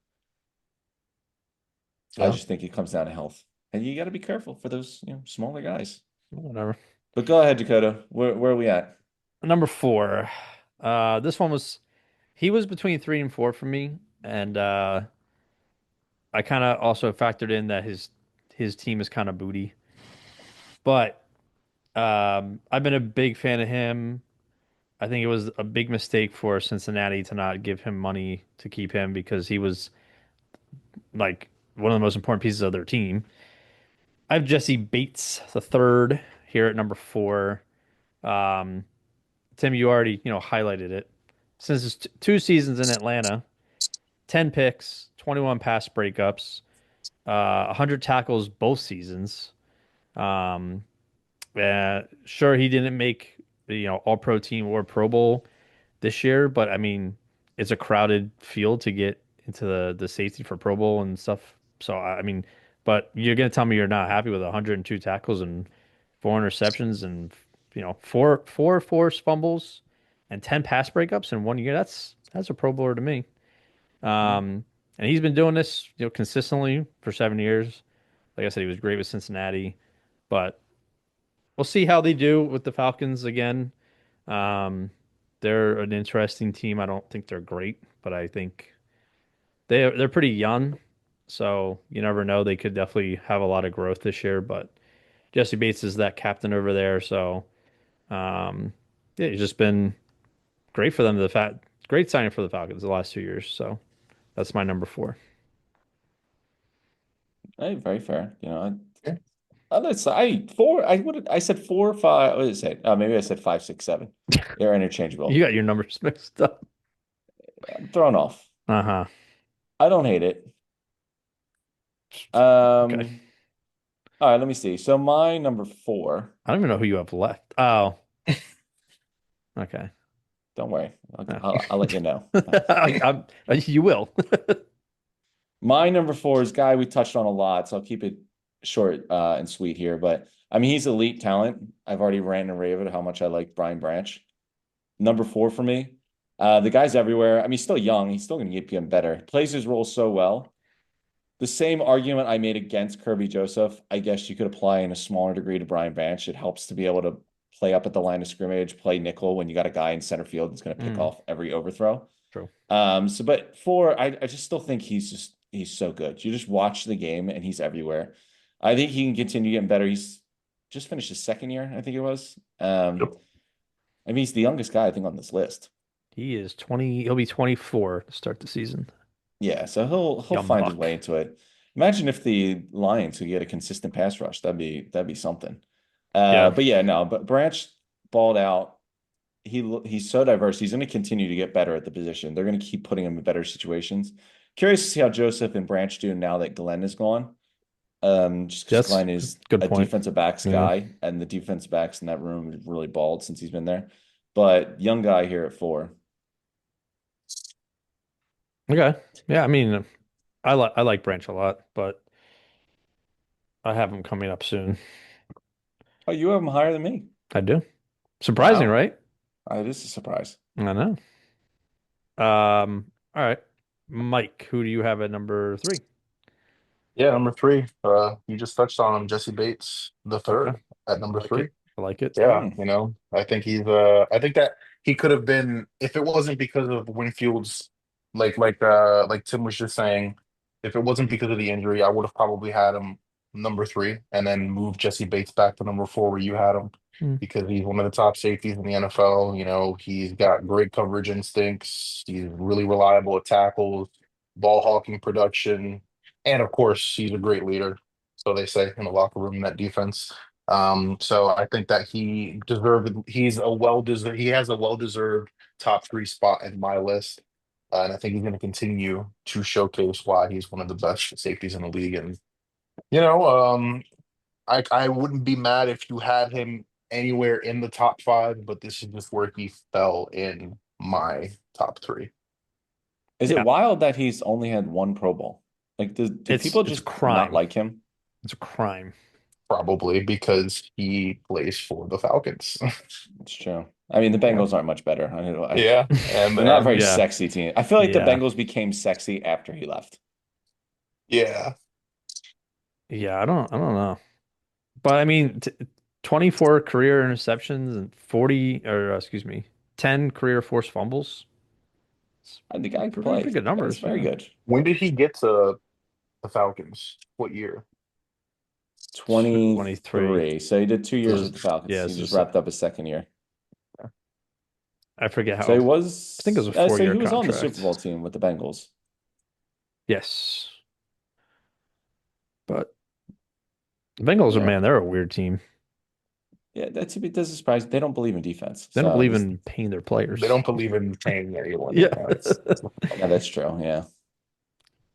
C: I
B: Yeah.
C: just think it comes down to health. And you got to be careful for those, smaller guys.
A: Whatever.
C: But go ahead, Dakota. Where are we at?
A: Number four. This one was he was between three and four for me, and I kind of also factored in that his team is kind of booty, but I've been a big fan of him. I think it was a big mistake for Cincinnati to not give him money to keep him because he was like one of the most important pieces of their team. I have Jesse Bates the third here at number four. Um, Tim, you already highlighted it. Since his 2 seasons in Atlanta, 10 picks, 21 pass breakups, 100 tackles both seasons. Um, sure, he didn't make the All Pro team or Pro Bowl this year, but I mean, it's a crowded field to get into the safety for Pro Bowl and stuff. So I mean, but you're gonna tell me you're not happy with 102 tackles and 4 interceptions and four forced fumbles and 10 pass breakups in 1 year. That's a Pro Bowler to me. And he's been doing this consistently for 7 years. Like I said, he was great with Cincinnati, but we'll see how they do with the Falcons again. Um, they're an interesting team. I don't think they're great, but I think they're pretty young, so you never know. They could definitely have a lot of growth this year. But Jesse Bates is that captain over there, so um, yeah, he's just been great for them. Great signing for the Falcons the last 2 years. So that's my number four.
C: Hey, very fair.
B: Yeah.
C: I said 4, 5. What did I say? Maybe I said 5, 6, 7. They're
A: You
C: interchangeable.
A: got your numbers mixed up.
C: I'm thrown off.
A: Uh-huh.
C: I don't hate it.
A: Okay.
C: Um, all right, let me see. So my number four,
A: I don't even know who you have left. Oh, okay.
C: don't worry.
A: No.
C: I'll let you know.
A: You will.
C: My number four is a guy we touched on a lot, so I'll keep it short and sweet here. But I mean, he's elite talent. I've already ranted and raved how much I like Brian Branch. Number four for me. The guy's everywhere. I mean, he's still young. He's still going to keep getting better. He plays his role so well. The same argument I made against Kirby Joseph, I guess you could apply in a smaller degree to Brian Branch. It helps to be able to play up at the line of scrimmage, play nickel when you got a guy in center field that's going to pick
A: Mm,
C: off every overthrow.
A: true.
C: But four, I just still think he's so good. You just watch the game and he's everywhere. I think he can continue getting better. He's just finished his second year, I think it was.
B: Yep.
C: I mean, he's the youngest guy I think on this list.
A: He is 20. He'll be 24 to start the season.
C: Yeah, so he'll
A: Young
C: find his way
A: buck.
C: into it. Imagine if the Lions could get a consistent pass rush. That'd be something.
A: Yeah.
C: But yeah, no, but Branch balled out. He's so diverse. He's going to continue to get better at the position. They're going to keep putting him in better situations. Curious to see how Joseph and Branch do now that Glenn is gone. Just because
A: That's
C: Glenn is
A: good
C: a
A: point.
C: defensive backs
A: Yeah.
C: guy, and the defensive backs in that room have really balled since he's been there. But young guy here at four.
A: Okay. Yeah, I mean, I like Branch a lot, but I have him coming up soon.
C: Oh, you have him higher than me.
A: I do. Surprising,
C: Wow.
A: right?
C: It is a surprise.
A: I know. All right. Mike, who do you have at number three?
B: Yeah, number three. You just touched on him, Jesse Bates the
A: Okay.
B: third at
A: I
B: number
A: like
B: three.
A: it. I like it.
B: Yeah,
C: Hmm.
B: I think I think that he could have been if it wasn't because of Winfield's like Tim was just saying, if it wasn't because of the injury, I would have probably had him number three and then moved Jesse Bates back to number four where you had him
A: Mm.
B: because he's one of the top safeties in the NFL. He's got great coverage instincts. He's really reliable at tackles, ball hawking production, and of course, he's a great leader. So they say in the locker room in that defense. So I think that he has a well-deserved top three spot in my list. And I think he's going to continue to showcase why he's one of the best safeties in the league. And, you know, um, I wouldn't be mad if you had him anywhere in the top five, but this is just where he fell in my top three.
C: Is it
A: Yeah,
C: wild that he's only had one Pro Bowl? Like, do
A: it's
C: people
A: it's
C: just not
A: crime.
C: like him?
A: It's a crime.
B: Probably because he plays for the Falcons.
C: It's true. I mean, the
B: Yeah.
C: Bengals aren't much better.
B: Yeah. And
C: They're not a very
A: Yeah.
C: sexy team. I feel like the
A: Yeah.
C: Bengals became sexy after he left.
B: yeah.
A: Yeah, I don't know. But I mean, t 24 career interceptions and 40 or excuse me, 10 career forced fumbles. It's
C: And the guy can
A: pretty
C: play.
A: good
C: That's
A: numbers,
C: very
A: yeah.
C: good.
B: When did he get to the Falcons? What year?
A: 23.
C: 23. So he did 2 years
B: So,
C: with the Falcons.
A: Yeah,
C: He
A: it's
C: just
A: just
C: wrapped up his second year.
A: I forget
C: So
A: how. I think it was a
C: so
A: four-year
C: he was on the Super
A: contract.
C: Bowl team with the Bengals.
A: Yes. But the Bengals are,
C: Yeah.
A: man, they're a weird team.
C: Yeah, it does surprise. They don't believe in defense.
A: They don't
C: So
A: believe
C: this,
A: in paying their
B: they
A: players.
B: don't believe in paying anyone.
A: Yeah.
B: Yeah, it's
C: yeah, that's true. Yeah.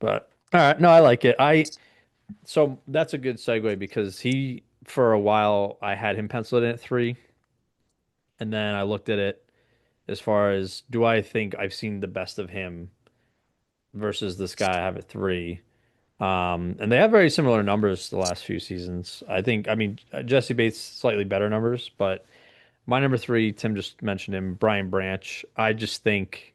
A: But all right, no, I like it. So that's a good segue because for a while I had him penciled in at three, and then I looked at it as far as do I think I've seen the best of him versus this guy I have at three. And they have very similar numbers the last few seasons. I mean, Jesse Bates slightly better numbers, but my number three, Tim just mentioned him, Brian Branch. I think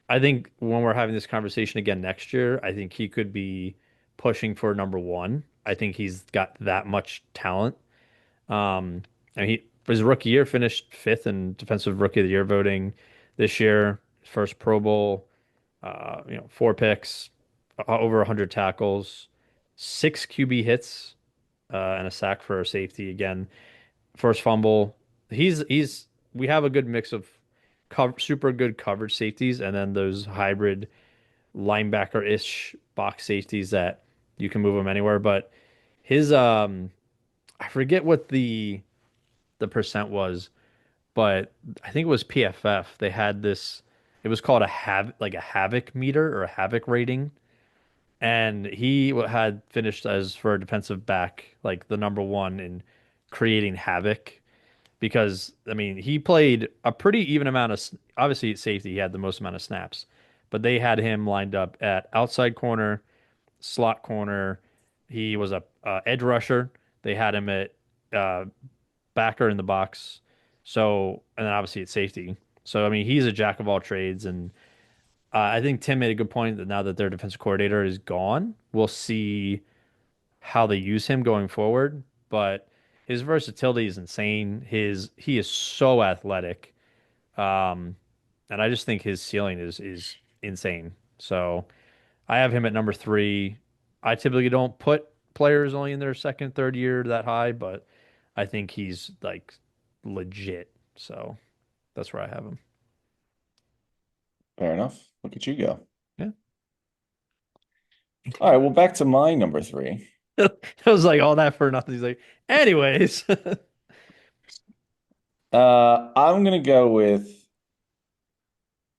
A: when we're having this conversation again next year, I think he could be pushing for number one. I think he's got that much talent. And he for his rookie year finished fifth in defensive rookie of the year voting this year. First Pro Bowl, four picks, over 100 tackles, six QB hits, and a sack for a safety again. First fumble. We have a good mix of super good coverage safeties and then those hybrid linebacker-ish box safeties that You can move him anywhere, but his I forget what the percent was, but I think it was PFF. They had this. It was called a havoc meter or a havoc rating, and he had finished as for a defensive back like the number one in creating havoc because I mean he played a pretty even amount of obviously at safety he had the most amount of snaps, but they had him lined up at outside corner, slot corner. He was a edge rusher. They had him at uh, backer in the box. So, and then obviously at safety. So, I mean, he's a jack of all trades. And I think Tim made a good point that now that their defensive coordinator is gone, we'll see how they use him going forward. But his versatility is insane. He is so athletic. Um, and I just think his ceiling is insane. So I have him at number three. I typically don't put players only in their second, third year that high, but I think he's like legit. So that's where I have him.
C: Fair enough. Look at you go.
A: Yeah.
C: All right, well, back to my number three.
A: I was like, all that for nothing. He's like, anyways.
C: I'm gonna go with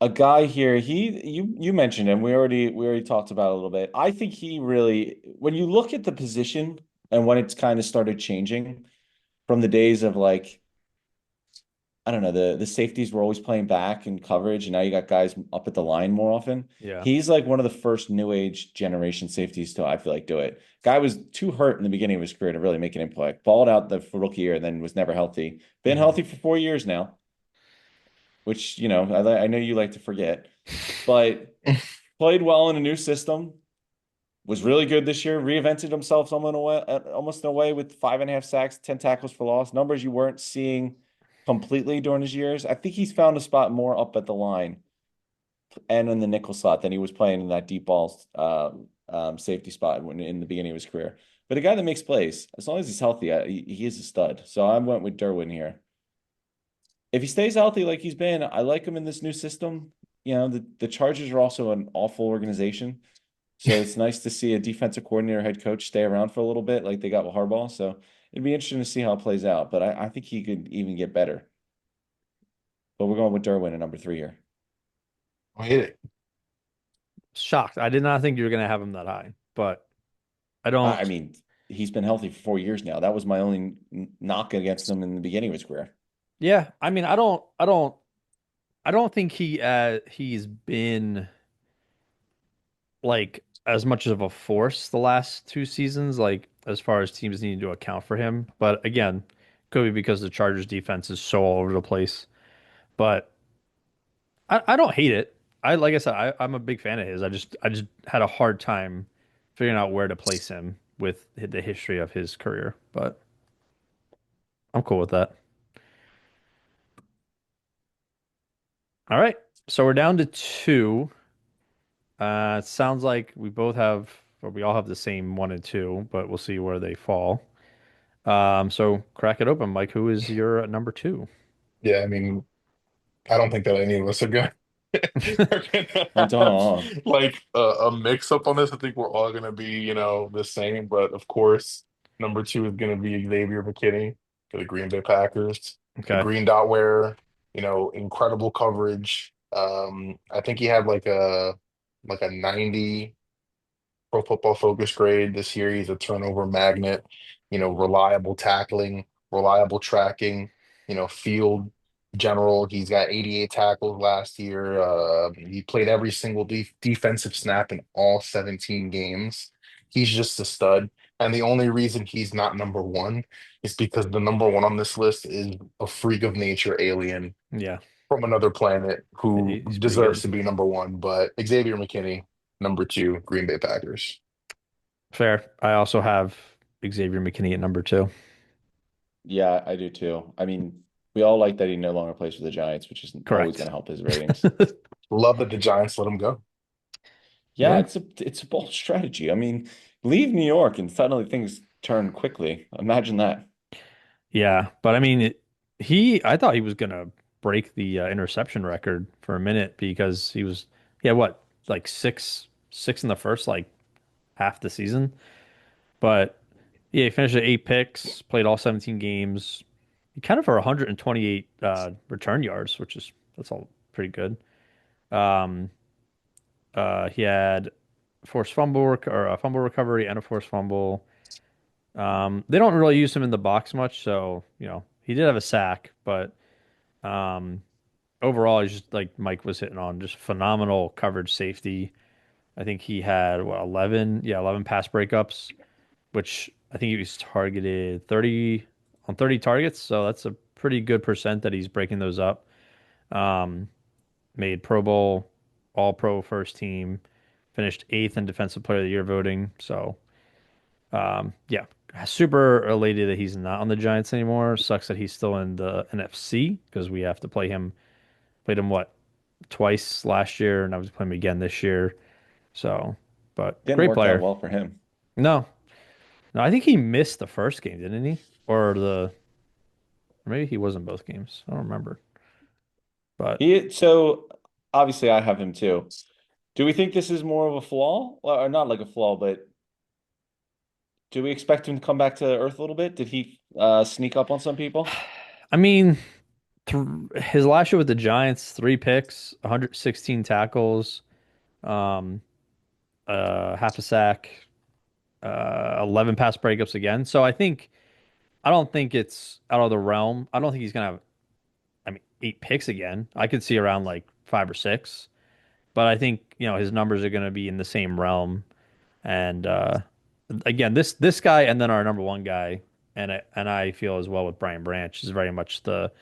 C: a guy here. You mentioned him. We already talked about it a little bit. I think he really, when you look at the position and when it's kind of started changing from the days of like, I don't know, the safeties were always playing back in coverage, and now you got guys up at the line more often.
A: Yeah.
C: He's like one of the first new age generation safeties to, I feel like, do it. Guy was too hurt in the beginning of his career to really make an impact. Balled out the rookie year, and then was never healthy. Been
A: hmm
C: healthy for 4 years now, which, I know you like to forget, but played well in a new system. Was really good this year. Reinvented himself almost in a way with 5.5 sacks, 10 tackles for loss. Numbers you weren't seeing completely during his years. I think he's found a spot more up at the line and in the nickel slot than he was playing in that deep ball safety spot when in the beginning of his career. But a guy that makes plays, as long as he's healthy, he is a stud. So I went with Derwin here. If he stays healthy like he's been, I like him in this new system. The Chargers are also an awful organization. So it's nice to see a defensive coordinator, head coach stay around for a little bit like they got with Harbaugh. So it'd be interesting to see how it plays out. But I think he could even get better. But we're going with Derwin at number three here.
B: I hate it.
A: Shocked. I did not think you were gonna have him that high, but I don't.
C: I mean, he's been healthy for 4 years now. That was my only knock against him in the beginning of his career.
A: Yeah, I mean, I don't think he's been like as much of a force the last two seasons, like as far as teams needing to account for him. But again, could be because the Chargers defense is so all over the place. But I don't hate it. Like I said, I'm a big fan of his. I just had a hard time figuring out where to place him with the history of his career. But I'm cool with that. All right. So we're down to two. It sounds like we both have, or we all have the same one and two, but we'll see where they fall. So crack it open, Mike. Who is your number two?
B: Yeah, I mean, I don't think that any of us are gonna are gonna
C: I
B: have
C: don't.
B: like a mix up on this. I think we're all gonna be, the same. But of course, number two is gonna be Xavier McKinney for the Green Bay Packers. The
A: Okay.
B: green dot wearer, incredible coverage. I think he had like a 90 Pro Football Focus grade this year. He's a turnover magnet, reliable tackling, reliable tracking, field general. He's got 88 tackles last year. He played every single defensive snap in all 17 games. He's just a stud. And the only reason he's not number one is because the number one on this list is a freak of nature alien
A: Yeah,
B: from another planet who
A: he's pretty
B: deserves
A: good.
B: to be number one. But Xavier McKinney, number two, Green Bay Packers.
A: Fair. I also have Xavier McKinney at number two.
C: Yeah, I do too. I mean, we all like that he no longer plays for the Giants, which is always going
A: Correct.
C: to help his ratings.
B: Love that the Giants let him go.
C: Yeah,
A: Yeah.
C: it's a bold strategy. I mean, leave New York and suddenly things turn quickly. Imagine that.
A: Yeah, but I mean, I thought he was gonna break the interception record for a minute because he had what, like six in the first like half the season. But yeah, he finished at 8 picks, played all 17 games. He kind of for 128 return yards, which is that's all pretty good. Um, he had forced or a fumble recovery and a forced fumble. They don't really use him in the box much, so he did have a sack, but um, overall, he's just like Mike was hitting on, just phenomenal coverage safety. I think he had what 11 pass breakups, which I think he was targeted 30 on 30 targets, so that's a pretty good percent that he's breaking those up. Um, Made Pro Bowl, All Pro first team, finished eighth in Defensive Player of the Year voting. So, yeah, super elated that he's not on the Giants anymore. Sucks that he's still in the NFC because we have to play him. Played him what twice last year, and I was playing him again this year. So, but
C: Didn't
A: great
C: work out
A: player.
C: well for him.
A: No, no, I think he missed the first game, didn't he? Or maybe he was in both games. I don't remember. But
C: So obviously I have him too. Do we think this is more of a flaw? Or not like a flaw, but do we expect him to come back to earth a little bit? Did he sneak up on some people?
A: I mean, his last year with the Giants, 3 picks, 116 tackles, um, half a sack, 11 pass breakups again. So I don't think it's out of the realm. I don't think he's gonna have, I mean, 8 picks again. I could see around like 5 or 6, but I think his numbers are gonna be in the same realm. And again, this guy and then our number one guy, and I feel as well with Brian Branch is very much the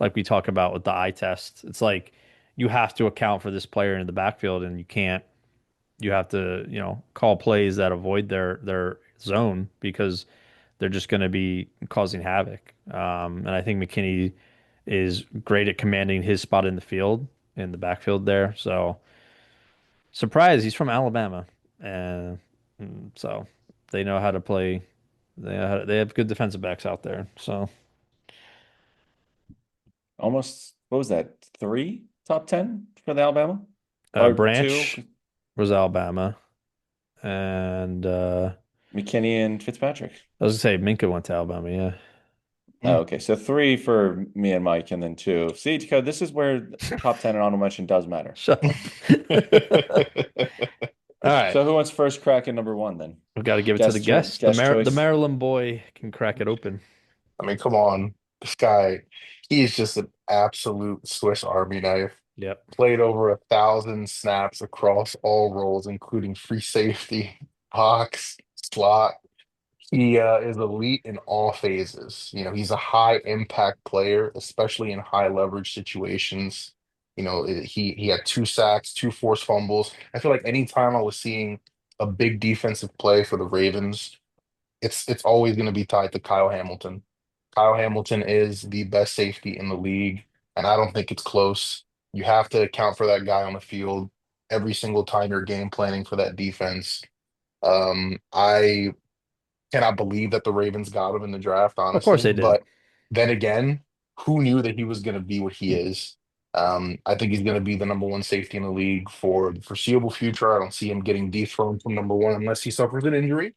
A: like we talk about with the eye test. It's like you have to account for this player in the backfield, and you can't. You have to call plays that avoid their zone because they're just going to be causing havoc. And I think McKinney is great at commanding his spot in the field in the backfield there. So surprise, he's from Alabama, and so they know how to play. They have good defensive backs out there. So
C: Almost, what was that? Three top 10 for the Alabama? Or two?
A: Branch was Alabama, and
C: McKinney and Fitzpatrick.
A: I was gonna say Minka went to Alabama. Yeah,
C: Oh, okay. So three for me and Mike, and then two. See, Dakota, this is where top 10 and honorable mention does matter.
A: shut up. All right,
C: So who wants first crack at number one then?
A: we've got to give it to the guest.
C: Guest
A: The
C: choice.
A: Maryland boy can crack it open.
B: I mean, come on. This guy, he is just an absolute Swiss Army knife.
A: Yep.
B: Played over 1,000 snaps across all roles, including free safety, box, slot. He is elite in all phases. He's a high impact player, especially in high leverage situations. He had 2 sacks, 2 forced fumbles. I feel like anytime I was seeing a big defensive play for the Ravens, it's always going to be tied to Kyle Hamilton. Kyle Hamilton is the best safety in the league, and I don't think it's close. You have to account for that guy on the field every single time you're game planning for that defense. I cannot believe that the Ravens got him in the draft,
A: Of course
B: honestly.
A: they did.
B: But then again, who knew that he was going to be what he is? I think he's going to be the number one safety in the league for the foreseeable future. I don't see him getting dethroned from number one unless he suffers an injury,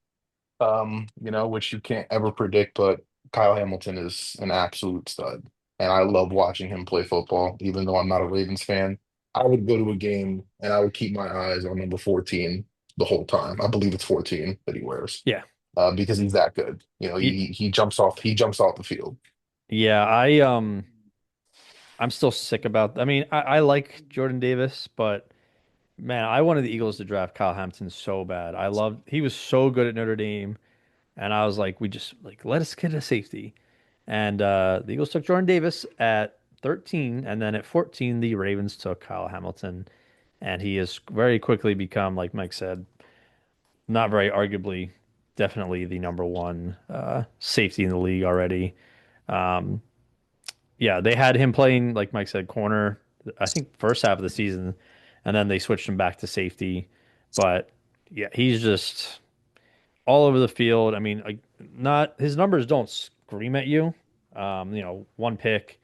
B: which you can't ever predict. But Kyle Hamilton is an absolute stud. And I love watching him play football, even though I'm not a Ravens fan. I would go to a game and I would keep my eyes on number 14 the whole time. I believe it's 14 that he wears
A: Yeah.
B: because he's that good.
A: Y-
B: He jumps off the field.
A: Yeah, I'm still sick about. I mean, I like Jordan Davis, but man, I wanted the Eagles to draft Kyle Hampton so bad. He was so good at Notre Dame, and I was like, we just like let us get a safety. And the Eagles took Jordan Davis at 13, and then at 14, the Ravens took Kyle Hamilton, and he has very quickly become, like Mike said, not very arguably, definitely the number one safety in the league already. Um, yeah, they had him playing, like Mike said, corner, I think first half of the season, and then they switched him back to safety. But yeah, he's just all over the field. I mean, like, not his numbers don't scream at you. 1 pick,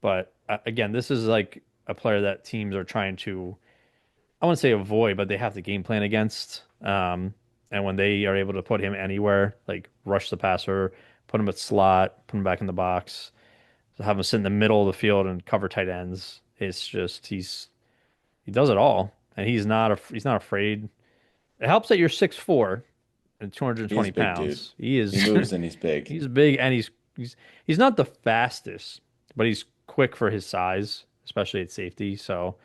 A: but again, this is like a player that teams are trying to, I wouldn't say avoid, but they have to game plan against. And when they are able to put him anywhere, like rush the passer, put him at slot, put him back in the box, have him sit in the middle of the field and cover tight ends, it's just he does it all, and he's not afraid. It helps that you're 6'4" and
C: He is
A: 220
C: big, dude.
A: pounds. He
C: He
A: is
C: moves and he's big.
A: he's big, and he's not the fastest, but he's quick for his size, especially at safety. So,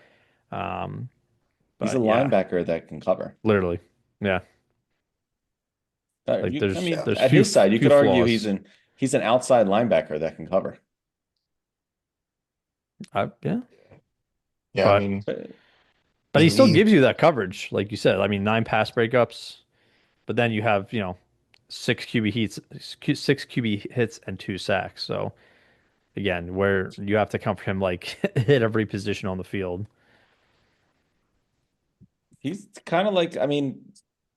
A: um,
C: He's a
A: but yeah,
C: linebacker that can cover.
A: literally, yeah. Like
C: I mean,
A: there's
C: at his side, you
A: few
C: could argue
A: flaws.
C: he's an outside linebacker that can cover.
A: Yeah,
B: Yeah, I
A: but
B: mean,
C: But
A: he still
B: he
A: gives you that coverage, like you said. I mean, 9 pass breakups, but then you have six QB hits and 2 sacks. So again, where you have to comfort him like hit every position on the field.
C: he's kind of like, I mean,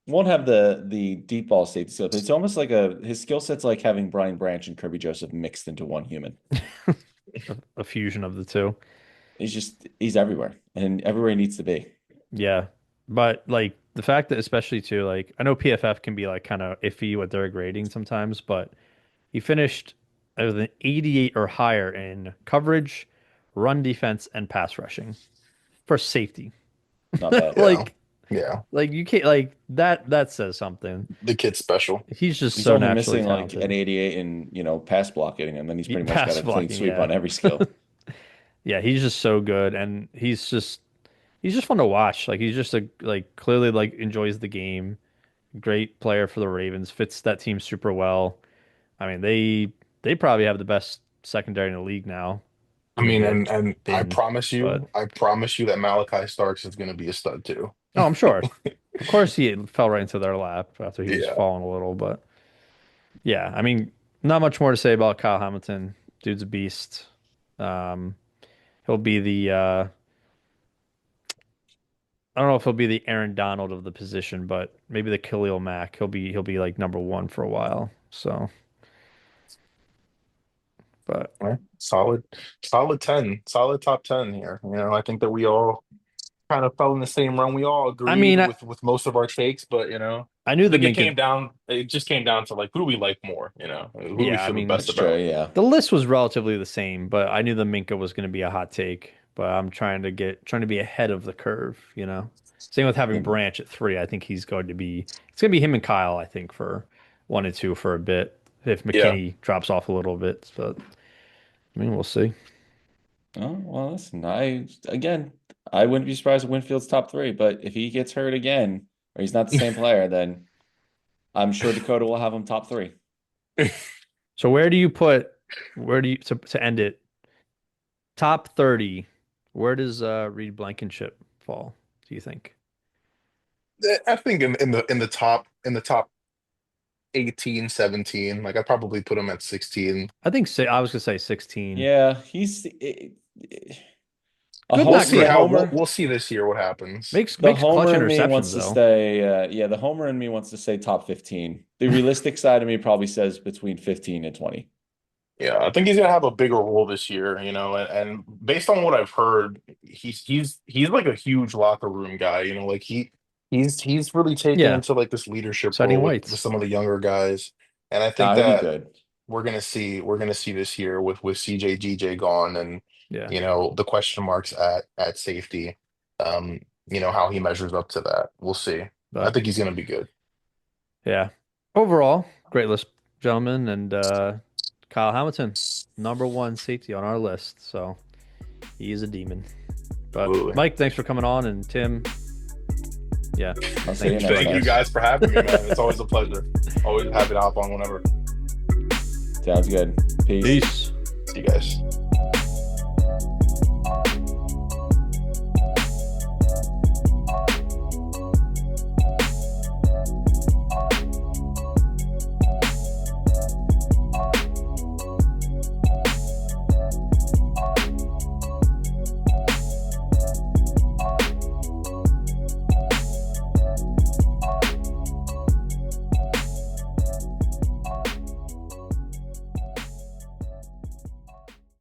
C: won't have the deep ball safety skill, but it's almost like his skill set's like having Brian Branch and Kirby Joseph mixed into one human.
A: A fusion of the two.
C: He's everywhere and everywhere he needs to be.
A: Yeah. But like the fact that especially too, like I know PFF can be like kind of iffy with their grading sometimes, but he finished with an 88 or higher in coverage, run defense, and pass rushing for safety.
C: Not bad.
B: yeah,
A: Like
B: yeah.
A: you can't like that says something.
B: The kid's special.
A: He's just
C: He's
A: so
C: only
A: naturally
C: missing like an
A: talented.
C: 88 in, pass blocking, and then he's pretty much got
A: Pass
C: a clean
A: blocking,
C: sweep
A: yeah.
C: on every skill.
A: Yeah, he's just so good, and he's just fun to watch. Like he's just like clearly like enjoys the game. Great player for the Ravens, fits that team super well. I mean, they probably have the best secondary in the league now.
B: I mean,
A: Maybe at
B: and
A: been, but
B: I promise you that Malachi Starks is going to be a stud too.
A: oh, I'm sure. Of course, he fell right into their lap after he was
B: Yeah.
A: falling a little, but yeah, I mean, not much more to say about Kyle Hamilton. Dude's a beast. Um, he'll be the I don't know if he'll be the Aaron Donald of the position, but maybe the Khalil Mack. He'll be like number one for a while. So, but
B: Right. Solid 10, solid top 10 here. I think that we all kind of fell in the same run. We all
A: I
B: agreed
A: mean,
B: with most of our takes, but
A: I knew
B: I
A: the
B: think
A: Minka.
B: it just came down to like who do we like more, who do we
A: Yeah, I
B: feel the
A: mean,
B: best
C: That's true,
B: about?
C: yeah.
A: the list was relatively the same, but I knew the Minka was going to be a hot take. But I'm trying to be ahead of the curve. Same with having
C: And
A: Branch at 3. I think he's going to be. It's going to be him and Kyle. I think for 1 and 2 for a bit. If
B: Yeah.
A: McKinney drops off a little bit, but I mean, we'll see.
C: oh, well, listen, I wouldn't be surprised if Winfield's top three, but if he gets hurt again or he's not the same player, then I'm sure Dakota will have him top three.
A: So where do you to end it? Top 30. Where does Reed Blankenship fall, do you think?
B: I think in the top 18, 17, like I probably put him at 16.
A: I think I was gonna say 16.
C: Yeah, a
A: Good
B: We'll
A: knock
C: homer,
B: see
C: the
A: for
B: how
C: homer,
B: we'll see this year what happens.
C: the
A: Makes clutch
C: homer in me
A: interceptions
C: wants to
A: though.
C: say, yeah, the homer in me wants to say top 15. The realistic side of me probably says between 15 and 20.
B: Yeah, I think he's gonna have a bigger role this year, and based on what I've heard, he's like a huge locker room guy, like he's really taken
A: Yeah,
B: into like this leadership
A: citing
B: role with
A: whites.
B: some of the younger guys. And I think
C: He'll be
B: that
C: good.
B: we're gonna see this year with CJ GJ gone and
A: Yeah,
B: the question marks at safety, how he measures up to that. We'll see. I
A: but
B: think he's gonna be good.
A: yeah. Overall, great list, gentlemen, and Kyle Hamilton, number one safety on our list. So he is a demon. But
B: Absolutely.
A: Mike, thanks for coming on, and Tim, yeah,
C: I'll see you next
B: Thank you
C: time.
B: guys for having me, man. It's always a pleasure. Always happy to hop on whenever.
C: Sounds good. Peace.
A: peace.
B: See you guys.